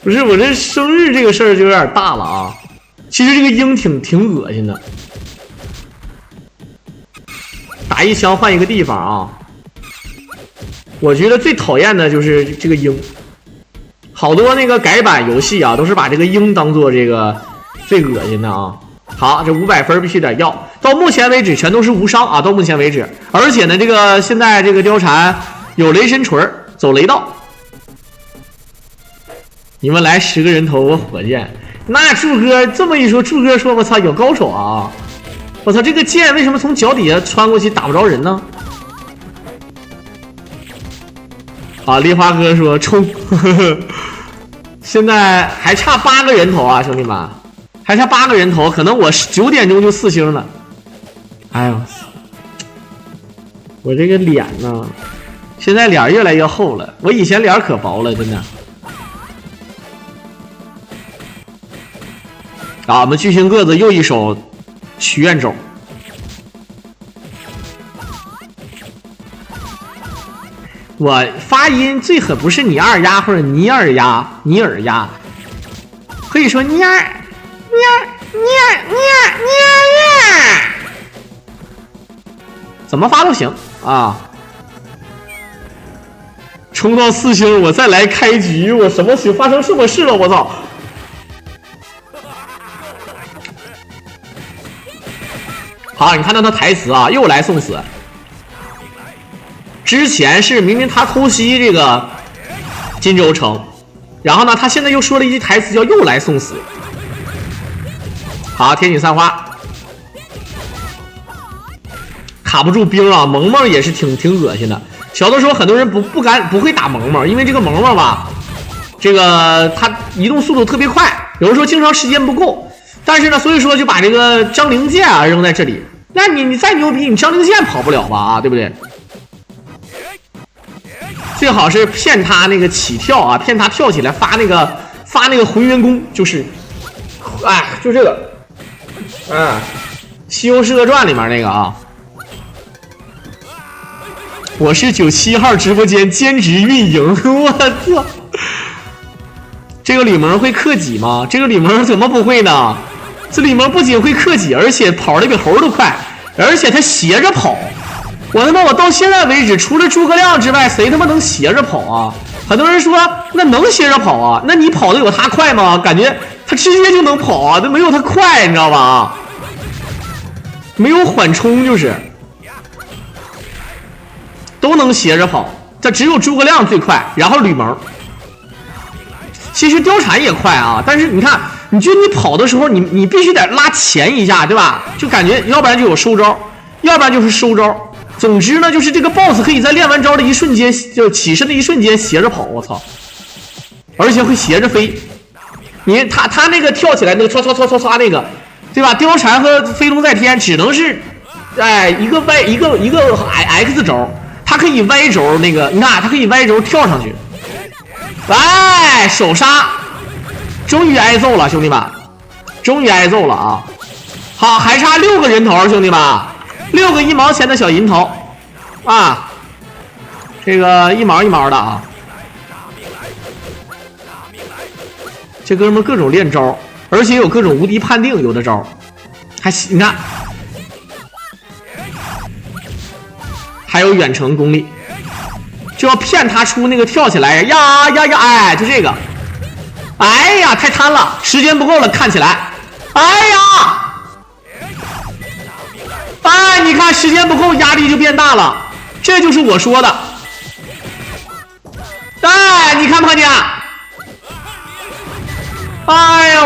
不是我这生日这个事儿就有点大了啊。其实这个鹰挺恶心的，打一枪换一个地方啊。我觉得最讨厌的就是这个鹰。好多那个改版游戏啊，都是把这个鹰当做这个最恶心的啊。好，这500分必须得要，到目前为止全都是无伤啊，到目前为止。而且呢，这个现在这个貂蝉有雷神锤，走雷道。你们来10个人头，我火箭。那柱哥这么一说，柱哥说我操有高手啊！我操这个剑为什么从脚底下穿过去打不着人呢？啊，梨花哥说冲，现在还差8个人头啊，兄弟们，还差8个人头，可能我9点钟就4星了。哎呦，我这个脸呢，现在脸越来越厚了，我以前脸可薄了，真的。啊，我们巨星个子又一手许愿肘。我发音最狠不是你二丫或者尼尔丫，可以说尼尔，怎么发都行啊。冲到4星，我再来开局，我什么事发生什么事了？我操！好，你看到他台词啊，又来送死。之前是明明他偷袭这个金州城，然后呢，他现在又说了一句台词叫又来送死。好，天女散花卡不住兵啊，萌萌也是挺恶心的。小的时候很多人不会打萌萌，因为这个萌萌吧，这个他移动速度特别快，有的时候经常时间不够。但是呢，所以说就把这个张灵剑啊扔在这里。那你再牛逼，你张灵剑跑不了吧？啊，对不对？最好是骗他那个起跳啊，骗他跳起来发那个浑元功，就是，哎，就这个，啊，《西游释厄传》里面那个啊。我是97号直播间兼职运营，我操！这个吕蒙会克己吗？这个吕蒙怎么不会呢？这吕蒙不仅会克己，而且跑得比猴都快，而且他斜着跑。我他妈我到现在为止，除了诸葛亮之外，谁他妈能斜着跑啊？很多人说那能斜着跑啊？那你跑的有他快吗？感觉他直接就能跑啊，都没有他快，你知道吧？没有缓冲就是。都能斜着跑，这只有诸葛亮最快，然后吕蒙。其实貂蝉也快啊，但是你看，你觉得你跑的时候，你必须得拉前一下，对吧？就感觉要不然就有收招，要不然就是收招。总之呢，就是这个 BOSS 可以在练完招的一瞬间，就起身的一瞬间斜着跑，我操！而且会斜着飞。你他那个跳起来那个唰那个，对吧？貂蝉和飞龙在天只能是，哎，一个 X 轴。他可以歪轴那个，你看他可以歪轴跳上去，哎，手杀，终于挨揍了，兄弟们，终于挨揍了啊！好，还差6个人头，兄弟们，6个1毛钱的小银头，啊，这个一毛一毛的啊。这哥们各种练招，而且有各种无敌判定，有的招还你看，还有远程功力，就要骗他出那个跳起来呀，哎，就这个，哎呀，太贪了，时间不够了，看起来，哎呀，哎，你看时间不够，压力就变大了，这就是我说的，哎，你看不看见？哎呀，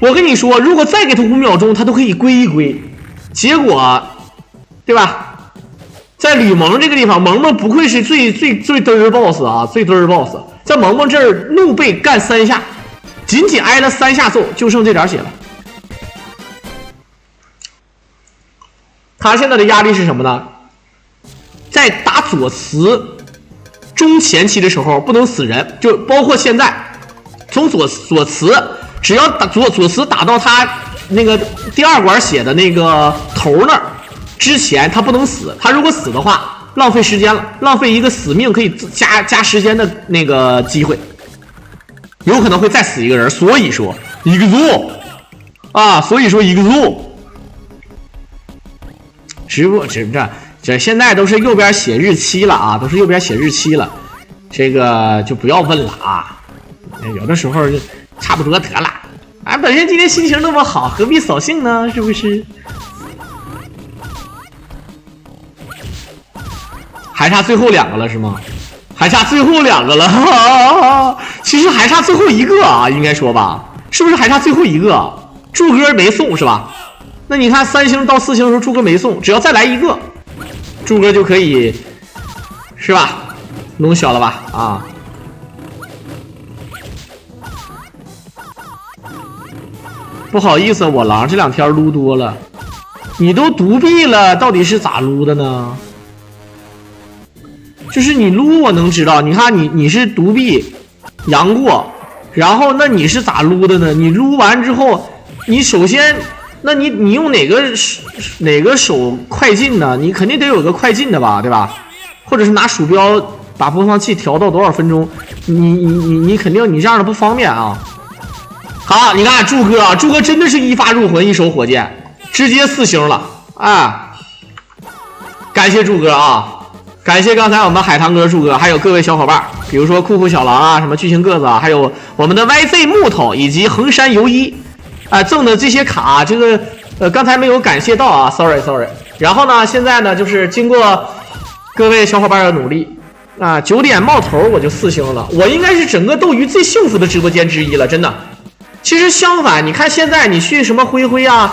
我跟你说，如果再给他5秒钟，他都可以归一归。结果，对吧？在吕蒙这个地方，萌萌不愧是最嘚儿 boss 啊，最嘚儿 boss。在萌萌这儿怒被干3下，仅仅挨了3下揍，就剩这点血了。他现在的压力是什么呢？在打左慈中前期的时候不能死人，就包括现在。从左慈，只要打左慈打到他那个第2管血的那个头那儿之前，他不能死。他如果死的话，浪费时间了，浪费一个死命可以加时间的那个机会，有可能会再死一个人。所以说一个做啊，所以说一个做。直播这现在都是右边写日期了啊，都是右边写日期了，这个就不要问了啊。有的时候就差不多得了，哎，本身今天心情那么好，何必扫兴呢？是不是？还差最后2个了是吗？还差最后2个了，其实还差最后1个啊，应该说吧，是不是还差最后1个？柱哥没送是吧？那你看3星到4星的时候，柱哥没送，只要再来1个，柱哥就可以，是吧？弄小了吧？啊。不好意思，我狼这2天撸多了，你都独臂了，到底是咋撸的呢？就是你撸我能知道，你看你是独臂杨过，然后那你是咋撸的呢？你撸完之后，你首先，那你用哪个手快进呢？你肯定得有个快进的吧，对吧？或者是拿鼠标把播放器调到多少分钟？你肯定你这样的不方便啊。好，你看柱哥啊，柱哥真的是一发入魂，一手火箭，直接4星了啊！感谢柱哥啊，感谢刚才我们海棠哥、柱哥，还有各位小伙伴，比如说酷酷小狼啊，什么巨型个子啊，还有我们的 YZ 木头以及衡山游一啊，赠的这些卡，这个刚才没有感谢到啊 ，sorry。然后呢，现在呢，就是经过各位小伙伴的努力啊，9点冒头我就4星了，我应该是整个斗鱼最幸福的直播间之一了，真的。其实相反，你看现在你去什么灰灰啊，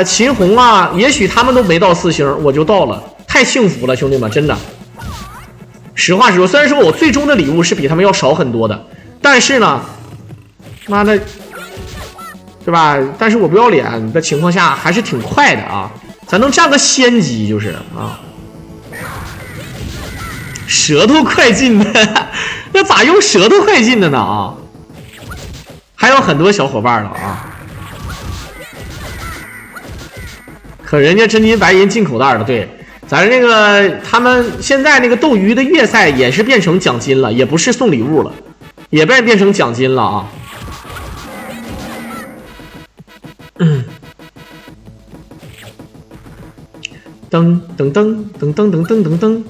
秦红啊，也许他们都没到4星，我就到了，太幸福了，兄弟们，真的。实话实说，虽然说我最终的礼物是比他们要少很多的，但是呢，妈的，对吧？但是我不要脸的情况下，还是挺快的啊，咱能占个先机就是啊。舌头快进的，那咋用舌头快进的呢啊？还有很多小伙伴了啊，可人家真金白银进口袋的，对，咱那个他们现在那个斗鱼的月赛也是变成奖金了，也不是送礼物了，也变成奖金了啊。噔噔噔噔噔噔噔噔噔，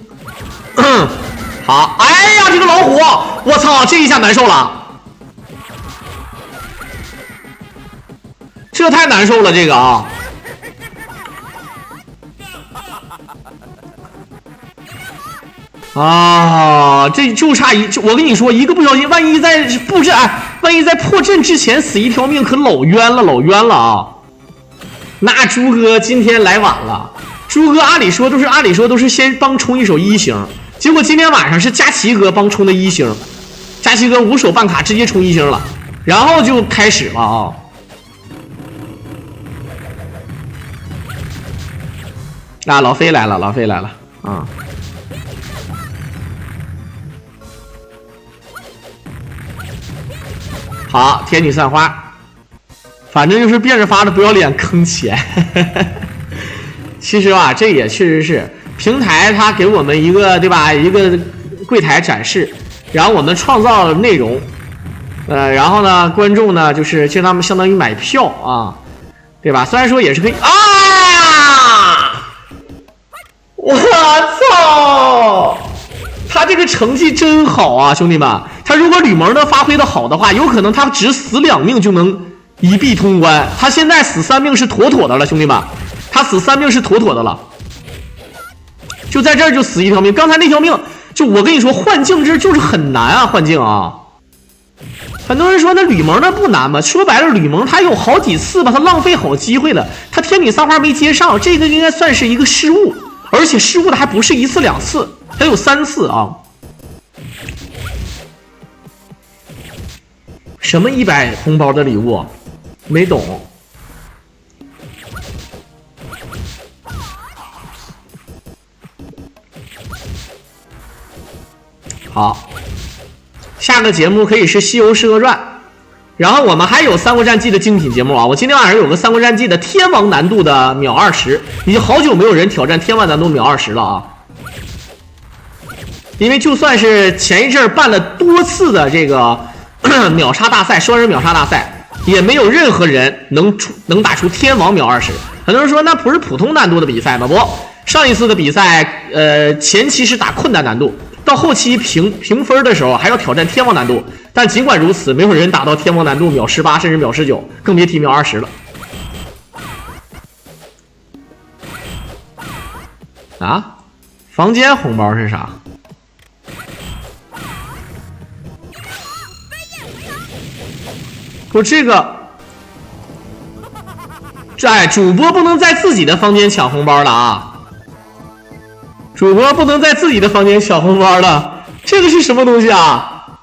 好，哎呀，这个老虎，我操，这一下难受了。这太难受了，这个啊！啊，这就差我跟你说，一个不小心，万一在布阵，万一在破阵之前死一条命，可老冤了啊！那朱哥今天来晚了，朱哥按理说都是先帮冲一手1星，结果今天晚上是佳琪哥帮冲的1星，佳琪哥5手办卡直接冲1星了，然后就开始了啊！啊，老飞来了啊！好，天女散花，反正就是变着法的不要脸坑钱。其实吧，这也确实是平台它给我们一个对吧，一个柜台展示，然后我们创造内容，然后呢，观众呢就是就他们相当于买票啊，对吧？虽然说也是可以啊，我操，他这个成绩真好啊，兄弟们！他如果吕蒙的发挥的好的话，有可能他只死2命就能一币通关。他现在死3命是妥妥的了，兄弟们，他死3命是妥妥的了。就在这儿就死1条命，刚才那条命，就我跟你说，幻境这就是很难啊，幻境啊。很多人说那吕蒙那不难吗？说白了，吕蒙他有好几次吧，他浪费好机会了，他天女散花没接上，这个应该算是一个失误，而且失误的还不是1次2次，他有3次啊。什么100红包的礼物？没懂。好，下个节目可以是《西游释厄传》，然后我们还有《三国战记》的精品节目啊！我今天晚上有个《三国战记》的天王难度的秒20，已经好久没有人挑战天王难度秒20了啊！因为就算是前一阵办了多次的这个秒杀大赛、双人秒杀大赛，也没有任何人能打出天王秒20。很多人说那不是普通难度的比赛吗？不，上一次的比赛，前期是打困难难度。到后期评分的时候还要挑战天王难度，但尽管如此，没有人打到天王难度秒18甚至秒19，更别提秒20了。啊，房间红包是啥？不，这个，主播不能在自己的房间抢红包了啊！主播不能在自己的房间抢红包了，这个是什么东西啊？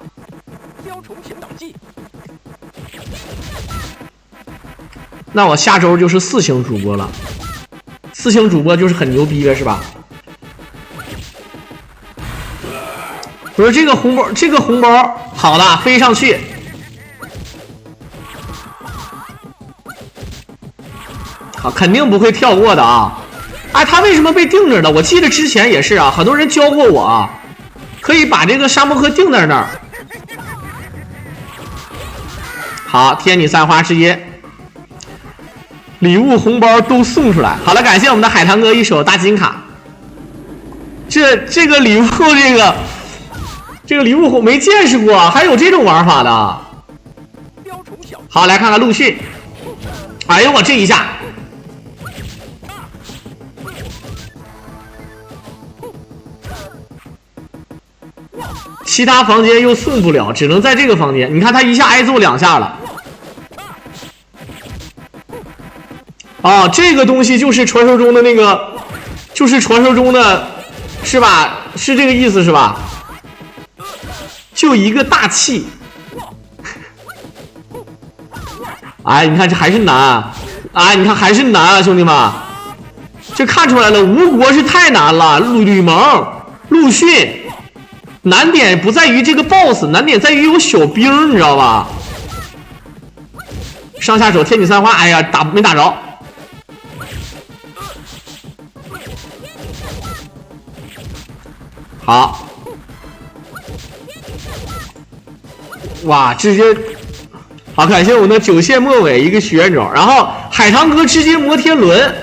那我下周就是4星主播了，4星主播就是很牛逼了，是吧？不是这个红包，好了，飞上去。好，肯定不会跳过的啊！哎，他为什么被定着呢？我记得之前也是啊，很多人教过我啊，可以把这个沙漠河定在那儿。好，天女散花直接礼物红包都送出来。好了，感谢我们的海棠哥一手大金卡。这个礼物，这个礼物我没见识过，还有这种玩法的。好，来看看陆逊。哎呦我这一下。其他房间又送不了，只能在这个房间。你看他一下挨揍2下了。啊，这个东西就是传说中的那个，就是传说中的，是吧？是这个意思是吧？就一个大气。哎，你看这还是难啊！哎，你看还是难啊，兄弟们，这看出来了，吴国是太难了。吕蒙、陆逊。难点不在于这个 BOSS， 难点在于有小兵，你知道吧？上下手天女散花，哎呀，没打着。好，哇，直接好，感谢我们的9线末尾一个许愿种，然后海棠哥直接摩天轮，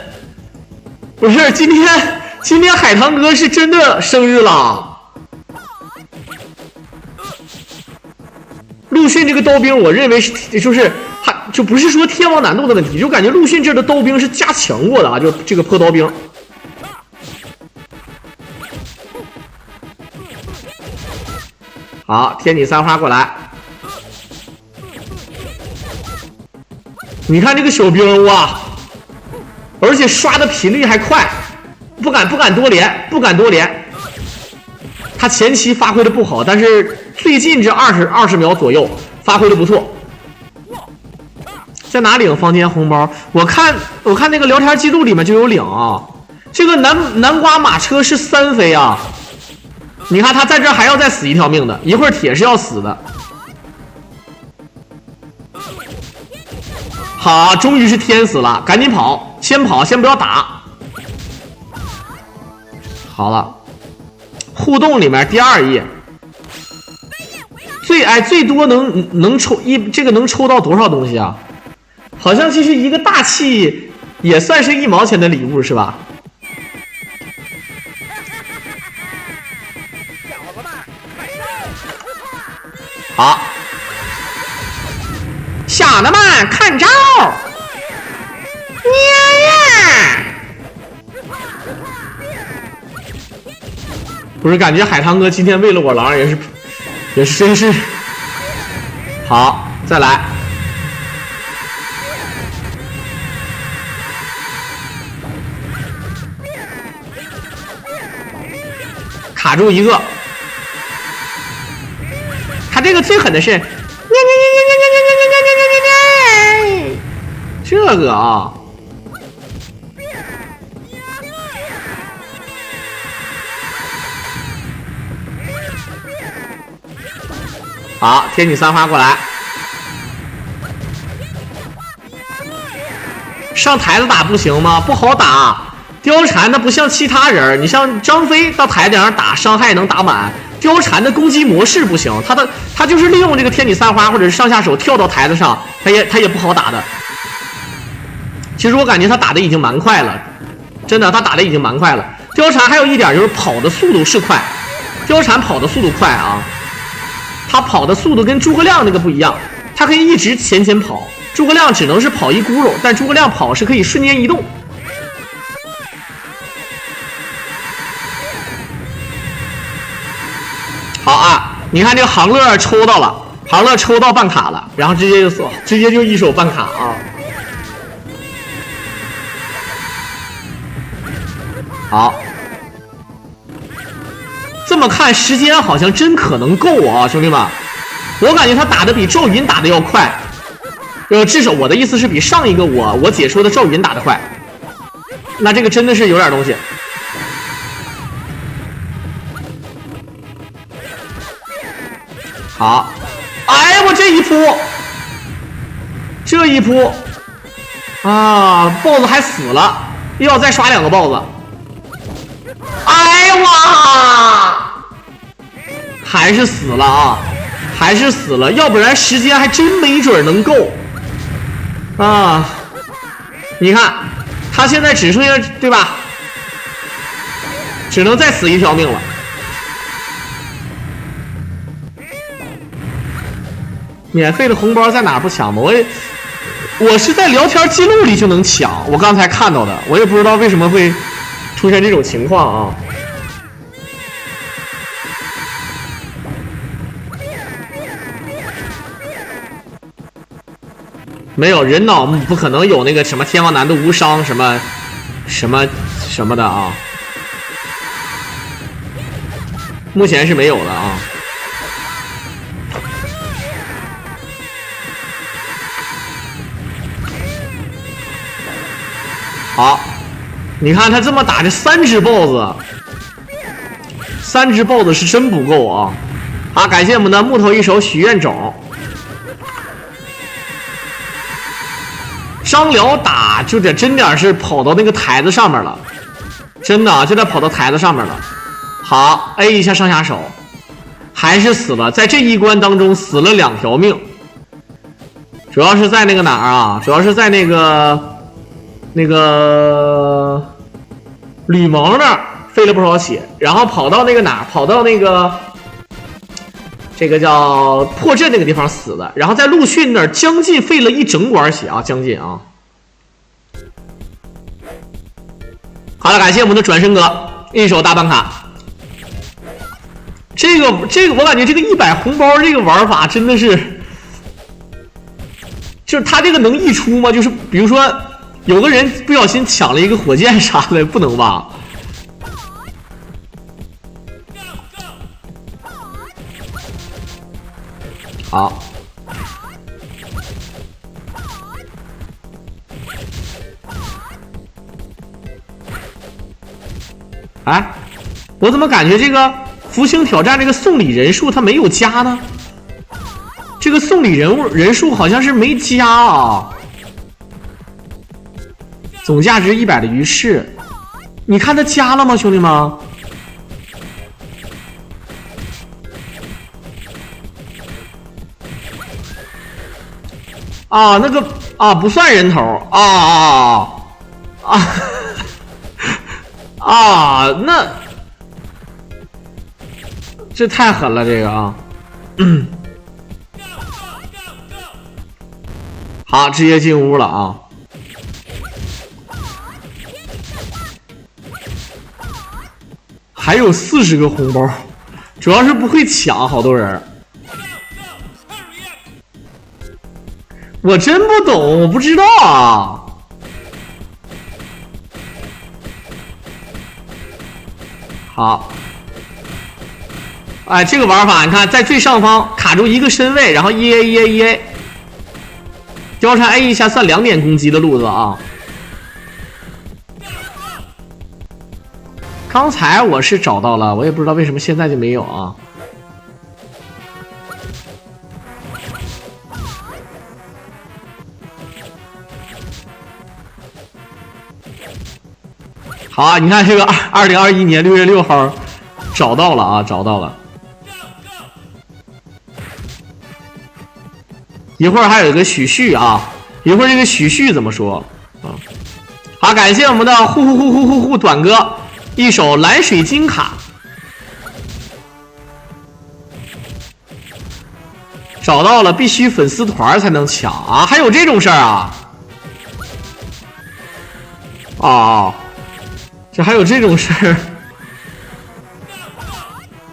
不是今天海棠哥是真的生日了。陆逊这个刀兵，我认为是就是就不是说天王难度的问题，就感觉陆逊这的刀兵是加强过的啊，就这个破刀兵。好，天女散花过来，你看这个小兵哇，而且刷的频率还快，不敢多连，他前期发挥的不好，但是最近这20秒左右发挥的不错。在哪领房间红包？我看那个聊天记录里面就有领啊。这个南瓜马车是3飞啊，你看他在这还要再死1条命的，一会儿铁是要死的。好，终于是天死了，赶紧跑，先跑，先不要打。好了，互动里面第2页，最多能抽这个能抽到多少东西啊？好像其实一个大气也算是1毛钱的礼物是吧？好，小的们看招！不是，感觉海棠哥今天为了我狼也是真是好，再来，卡住一个。他这个最狠的是，这个啊。好，天女散花过来，上台子打不行吗？不好打，貂蝉它不像其他人，你像张飞到台顶上打，伤害能打满。貂蝉的攻击模式不行，他就是利用这个天女散花或者是上下手跳到台子上，他也不好打的。其实我感觉他打的已经蛮快了，真的，他打的已经蛮快了。貂蝉还有一点就是跑的速度是快，貂蝉跑的速度快啊。他跑的速度跟诸葛亮那个不一样，他可以一直前跑，诸葛亮只能是跑一轱辘，但诸葛亮跑是可以瞬间移动。好啊，你看这个航乐抽到了，航乐抽到办卡了，然后直接就一手办卡啊。好。这么看时间好像真可能够啊，兄弟们，我感觉他打的比赵云打的要快，至少我的意思是比上一个我解说的赵云打的快，那这个真的是有点东西。好，哎我这一扑啊，BOSS 还死了，又要再刷2个 BOSS。哎哇！还是死了啊，还是死了，要不然时间还真没准能够啊！你看，他现在只剩下对吧？只能再死1条命了。免费的红包在哪不抢吗？我是在聊天记录里就能抢，我刚才看到的，我也不知道为什么会出现这种情况啊。没有人脑不可能有那个什么天王难度无伤什么的啊，目前是没有的啊。好，你看他这么打，这3只 BOSS，3只 BOSS 是真不够啊！好，感谢我们的木头一手许愿种。张辽打就得真点是跑到那个台子上面了，真的就得跑到台子上面了。好 ，A 一下上下手，还是死了，在这一关当中死了2条命，主要是在那个哪儿啊？主要是在那个吕蒙那儿费了不少血，然后跑到那个哪儿？跑到那个这个叫破阵那个地方死的，然后在陆逊那儿将近费了1整管血啊，将近啊。好了，感谢我们的转身哥一手大办卡。这个我感觉这个100红包这个玩法真的是，就是他这个能溢出吗？就是比如说有个人不小心抢了一个火箭啥的，不能吧？好，哎，我怎么感觉这个福星挑战这个送礼人数它没有加呢？这个送礼人数好像是没加啊。总价值100的鱼翅，你看它加了吗，兄弟们？啊，那个啊不算人头那这太狠了这个啊。好，直接进屋了啊。还有40个红包，主要是不会抢，好多人。我真不懂，我不知道啊。好，哎，这个玩法你看，在最上方卡住一个身位，然后EA，貂蝉 A 一下算2点攻击的路子啊。刚才我是找到了，我也不知道为什么现在就没有啊。好啊，你看这个2021年6月6号找到了啊，找到了。一会儿还有一个许旭啊，一会儿这个许旭怎么说啊？好，感谢我们的呼短哥一手蓝水晶卡，找到了，必须粉丝团才能抢啊！还有这种事儿啊？哦，这还有这种事儿？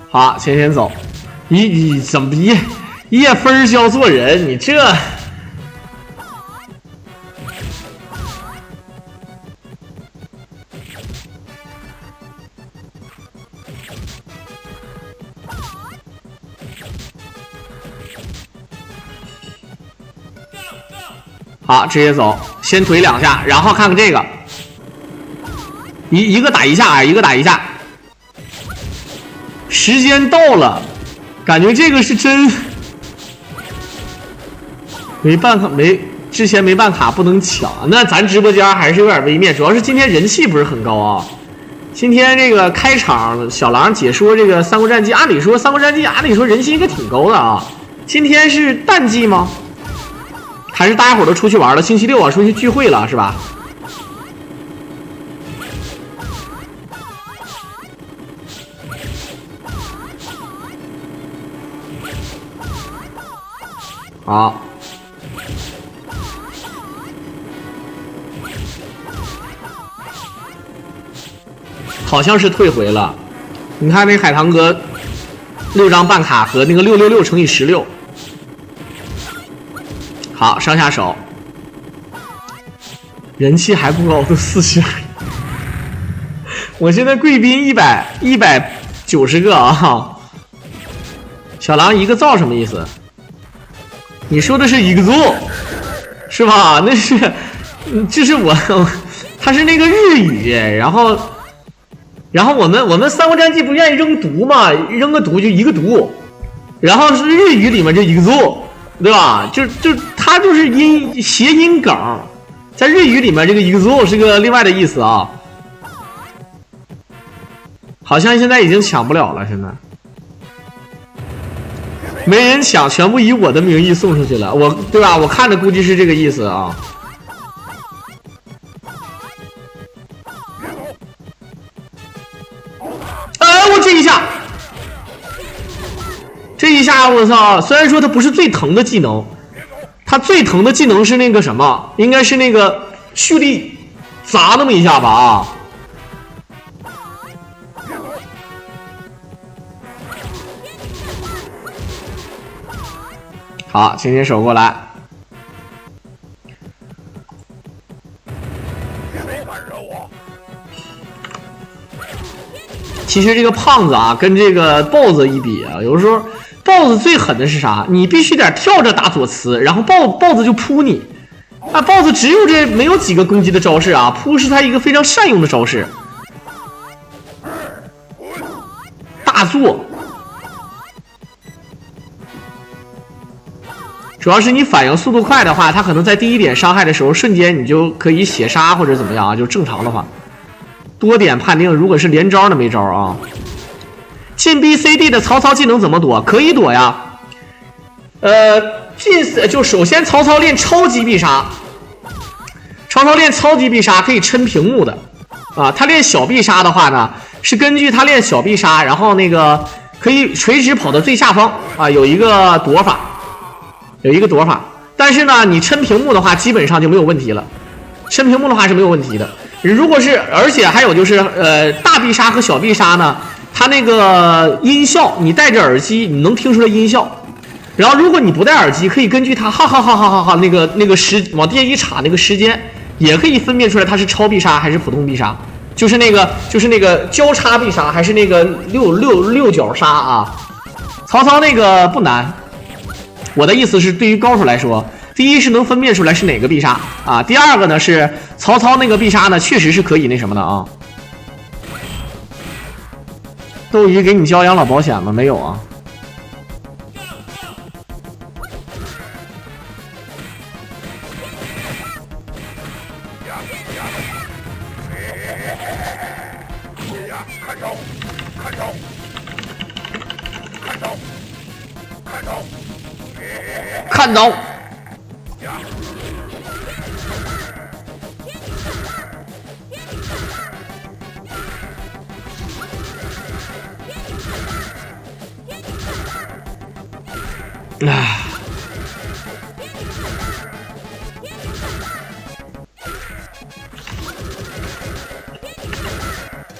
好，先走。你怎么叶分教做人？你这。好，直接走，先怼2下，然后看看这个，一个打一下啊，一个打一下。时间到了，感觉这个是真没办法，之前没办卡不能抢，那咱直播间还是有点微面，主要是今天人气不是很高啊。今天这个开场小狼解说这个《三国战记》，按理说《三国战记》人气应该挺高的啊。今天是淡季吗？还是大家伙都出去玩了？星期六啊，出去聚会了是吧？好，好像是退回了。你看那海棠哥6张办卡和那个666乘以16。好，上下手，人气还不高，都40。我现在贵宾190个啊。小狼一个造什么意思？你说的是一个造是吧？那是，就是他是那个日语，然后我们三国战记不愿意扔毒嘛，扔个毒就一个毒，然后是日语里面就一个造。对吧？就它就是谐音梗，在日语里面这个 exo 是个另外的意思啊。好像现在已经抢不了了，现在没人抢，全部以我的名义送出去了，对吧？我看着估计是这个意思啊。我这一下我操！虽然说它不是最疼的技能，它最疼的技能是那个什么？应该是那个蓄力砸那么一下吧啊！好，牵手过来。其实这个胖子啊，跟这个豹子一比啊，有的时候。豹子最狠的是啥？你必须得跳着打左慈，然后豹子就扑你。啊，豹子只有这没有几个攻击的招式啊，扑是他一个非常善用的招式。大作，主要是你反应速度快的话，他可能在第一点伤害的时候，瞬间你就可以血杀或者怎么样啊，就正常的话。多点判定，如果是连招的没招啊。进 B C D 的曹操技能怎么躲？可以躲呀。就首先曹操练超级必杀，曹操练超级必杀可以抻屏幕的啊。他练小必杀的话呢，是根据他练小必杀，然后那个可以垂直跑到最下方啊，有一个躲法，但是呢，你抻屏幕的话，基本上就没有问题了。抻屏幕的话是没有问题的。如果是，而且还有就是，大必杀和小必杀呢，它那个音效，你戴着耳机，你能听出来音效。然后如果你不戴耳机，可以根据它哈哈哈哈哈哈那个往地下一插那个时间，也可以分辨出来它是超必杀还是普通必杀，就是那个交叉必杀还是那个六角杀啊。曹操那个不难。我的意思是，对于高手来说，第一是能分辨出来是哪个必杀啊，第二个呢是曹操那个必杀呢，确实是可以那什么的啊。斗鱼给你交养老保险吗？没有啊。看到。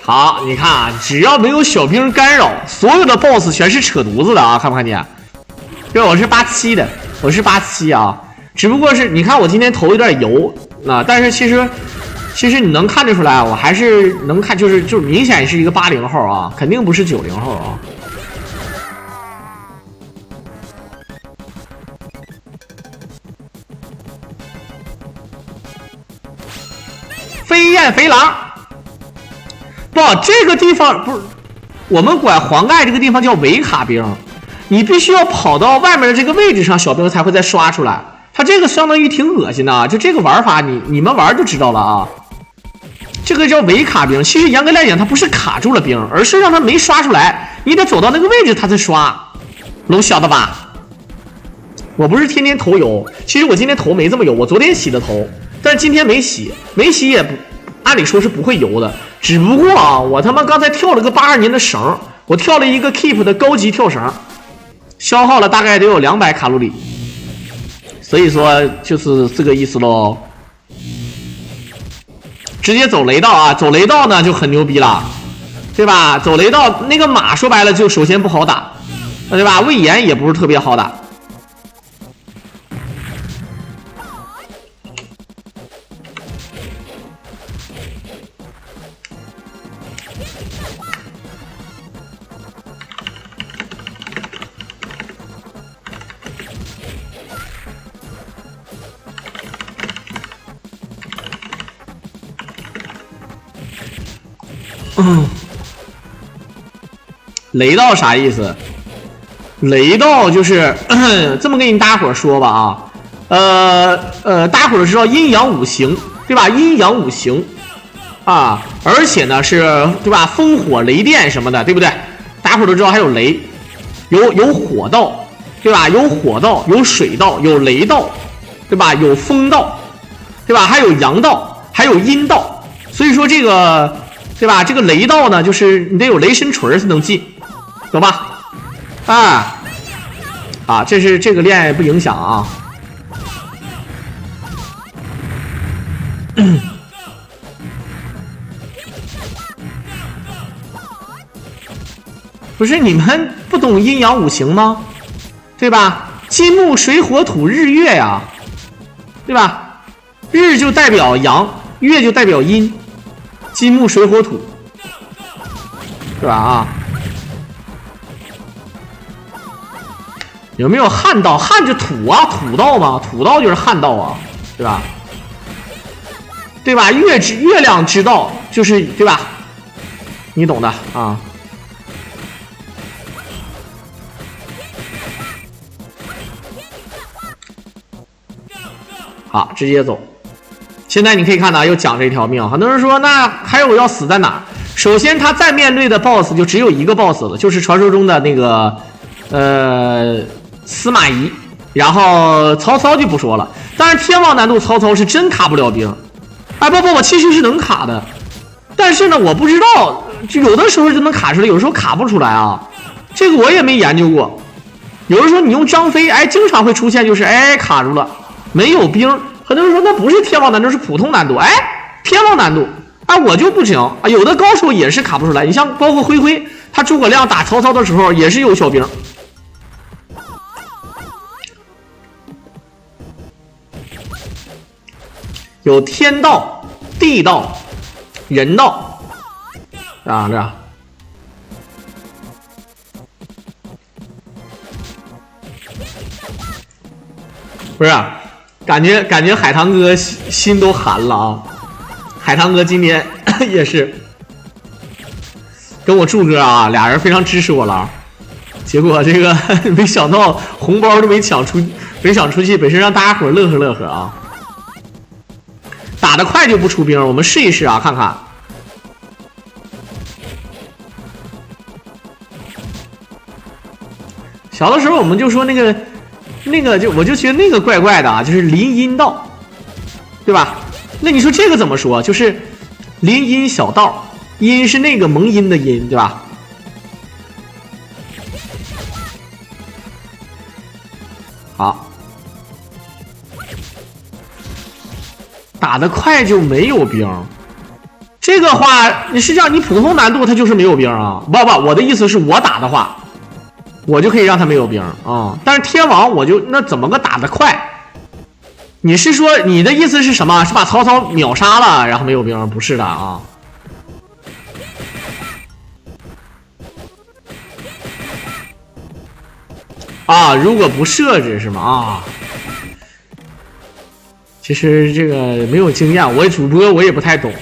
好，你看啊，只要没有小兵干扰，所有的 BOSS 全是扯犊子的啊！看不看见？对，我是87的，我是87啊。只不过是你看我今天头有点油啊，但是其实你能看得出来，我还是能看，就是明显是一个80后啊，肯定不是90后啊。飞燕肥狼。不，这个地方不是我们管黄盖这个地方叫伪卡兵，你必须要跑到外面的这个位置上，小兵才会再刷出来。它这个相当于挺恶心的啊，就这个玩法你们玩就知道了啊。这个叫伪卡兵，其实严格来讲它不是卡住了兵，而是让它没刷出来，你得走到那个位置它才刷。龙晓得吧？我不是天天头油，其实我今天头没这么油，我昨天洗的头，但是今天没洗也不。按理说是不会油的，只不过啊，我他妈刚才跳了个82年的绳，我跳了一个 Keep 的高级跳绳，消耗了大概得有200卡路里，所以说就是这个意思喽。直接走雷道啊，走雷道呢就很牛逼了，对吧？走雷道那个马说白了就首先不好打，对吧？魏延也不是特别好打。雷道啥意思？雷道就是这么跟你大伙说吧啊，大伙知道阴阳五行对吧？阴阳五行啊，而且呢是对吧？风火雷电什么的，对不对？大伙都知道还有雷，有火道对吧？有火道，有水道，有雷道对吧？有风道对吧？还有阳道，还有阴道。所以说这个对吧？这个雷道呢，就是你得有雷神锤才能进。懂吧？这是这个练不影响啊。不是你们不懂阴阳五行吗？对吧？金木水火土日月呀，对吧？日就代表阳，月就代表阴，金木水火土，对吧？啊。有没有汉道？汉就土啊，土道嘛，土道就是汉道啊，对吧？对吧？月亮之道就是对吧？你懂的啊。好，直接走。现在你可以看到又讲这条命，很多人说那还有要死在哪？首先他再面对的 BOSS 就只有一个 BOSS 了，就是传说中的那个司马懿然后曹操就不说了，但是天王难度曹操是真卡不了兵。哎，不，其实是能卡的，但是呢，我不知道，就有的时候就能卡出来，有时候卡不出来啊。这个我也没研究过。有的时候你用张飞，哎，经常会出现就是哎卡住了，没有兵。很多人说那不是天王难度，是普通难度。哎，天王难度，哎，我就不行啊。有的高手也是卡不出来，你像包括灰灰，他诸葛亮打曹操的时候也是有小兵。有天道、地道、人道啊，这样不是、啊，感觉海棠哥心都寒了啊！海棠哥今天也是跟我柱哥啊，俩人非常支持我了，结果这个没想到红包都没抢出去，本身让大家伙乐呵乐呵啊！打得快就不出兵，我们试一试啊，看看。小的时候我们就说那个我就觉得那个怪怪的啊，就是林荫道，对吧？那你说这个怎么说？就是林荫小道，荫是那个蒙阴的阴，对吧？好。打得快就没有兵，这个话你实际上你普通难度它就是没有兵啊。不，我的意思是我打的话，我就可以让他没有兵啊。但是天王我就那怎么个打得快？你是说你的意思是什么？是把曹操秒杀了然后没有兵？不是的啊。啊，如果不设置是吗？啊。其实这个没有经验，我主播我也不太懂，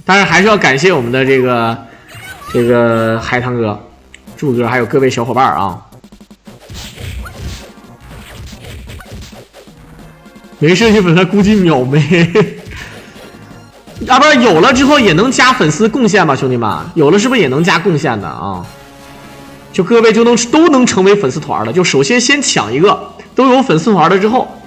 当然还是要感谢我们的这个海棠哥、柱哥还有各位小伙伴啊。没设计粉丝估计秒没，要不然有了之后也能加粉丝贡献吧，兄弟们，有了是不是也能加贡献的啊？就各位都能成为粉丝团了，就首先抢一个，都有粉丝团了之后。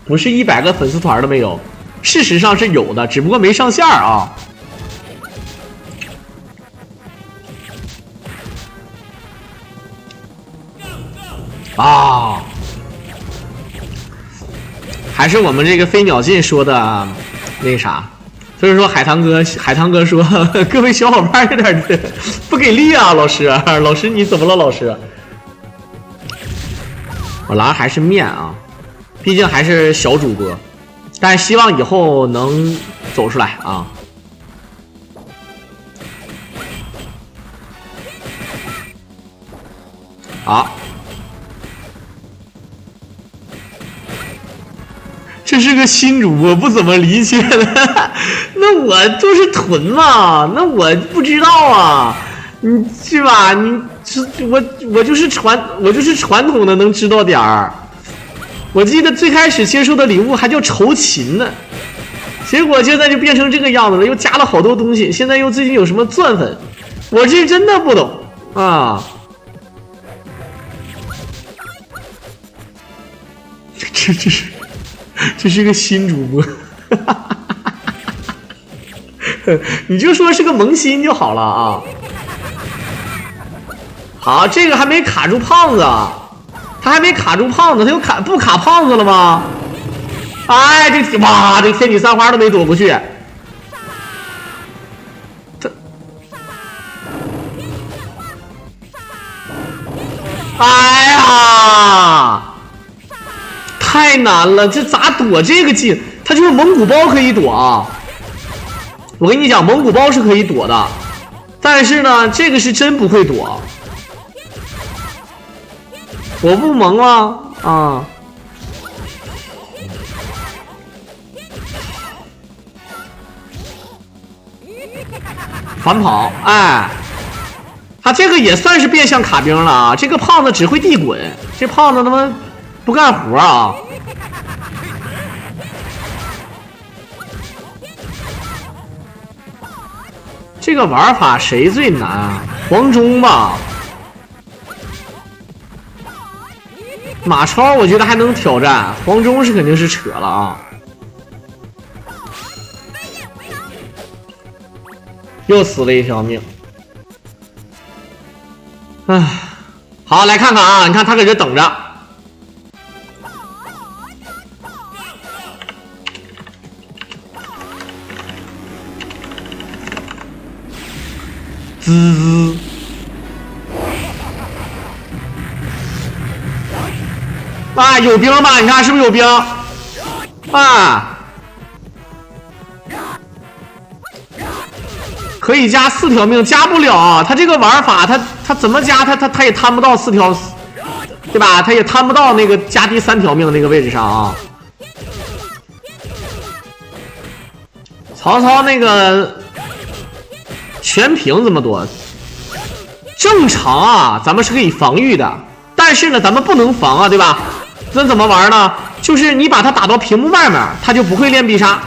不是100个粉丝团都没有，事实上是有的，只不过没上线啊。啊，还是我们这个飞鸟尽说的那个啥，所以说海棠哥说各位小伙伴有点不给力啊，老师你怎么了，老师？我狼还是面啊。毕竟还是小主播，但希望以后能走出来啊！好，这是个新主播，不怎么理解的。那我就是囤嘛，那我不知道啊，你是吧？我就是传统的能知道点儿。我记得最开始接受的礼物还叫酬勤呢，结果现在就变成这个样子了，又加了好多东西，现在又最近有什么钻粉，我这真的不懂啊！这是个新主播，你就说是个萌新就好了啊。好，这个还没卡住胖子。他还没卡住胖子，他又不卡胖子了吗？哎，这天女散花都没躲过去。哎呀，太难了，这咋躲这个技？他就是蒙古包可以躲啊。我跟你讲，蒙古包是可以躲的，但是呢，这个是真不会躲。我不萌啊啊！反跑，哎，他这个也算是变相卡兵了啊！这个胖子只会地滚，这胖子他妈不干活啊！这个玩法谁最难啊？黄忠吧。马超我觉得还能挑战，黄忠是肯定是扯了啊。又死了一条命。唉，好，来看看啊，你看他搁这等着。滋滋。啊，有兵吧？你看是不是有兵？啊，可以加4条命，加不了。他这个玩法，他怎么加？他也摊不到4条，对吧？他也摊不到那个加第3条命那个位置上啊。曹操那个全屏这么多，正常啊，咱们是可以防御的，但是呢，咱们不能防啊，对吧？那怎么玩呢？就是你把它打到屏幕外面，它就不会练必杀，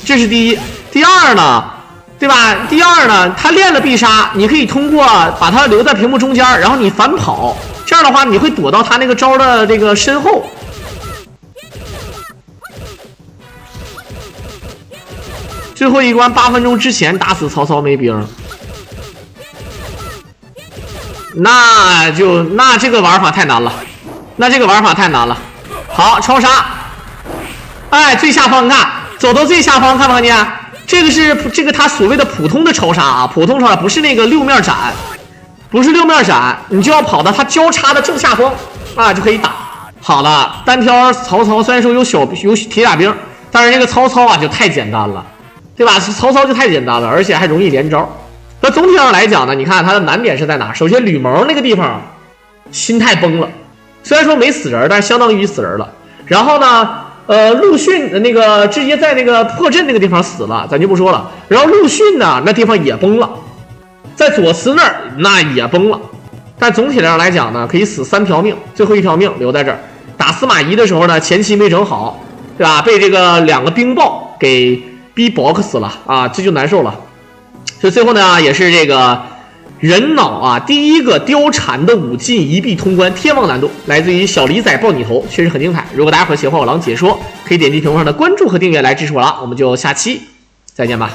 这是第一。第二呢，对吧？第二呢，它练了必杀，你可以通过把它留在屏幕中间，然后你反跑，这样的话你会躲到他那个招的这个身后。最后一关8分钟之前打死曹操没兵，那这个玩法太难了。那这个玩法太难了。好，超杀，哎，最下方，你看，走到最下方，看没看见？这个他所谓的普通的超杀啊，普通超杀不是那个6面斩，不是6面斩，你就要跑到他交叉的正下方啊，就可以打。好了，单挑曹操虽然说有铁甲兵，但是这个曹操啊就太简单了，对吧？曹操就太简单了，而且还容易连招。那总体上来讲呢，你看他的难点是在哪？首先吕蒙那个地方心态崩了。虽然说没死人，但是相当于死人了。然后呢，陆逊那个直接在那个破阵那个地方死了，咱就不说了。然后陆逊呢，那地方也崩了，在左慈那儿那也崩了。但总体上来讲呢，可以死3条命，最后1条命留在这儿。打司马懿的时候呢，前期没整好，对吧？被这个2个冰雹给逼 box 了啊，这就难受了。所以最后呢，也是这个。人脑啊，第一个貂蝉的5进1必通关，天王难度，来自于小李仔爆你头，确实很精彩。如果大家喜欢我狼解说，可以点击屏幕上的关注和订阅来支持我了。我们就下期再见吧。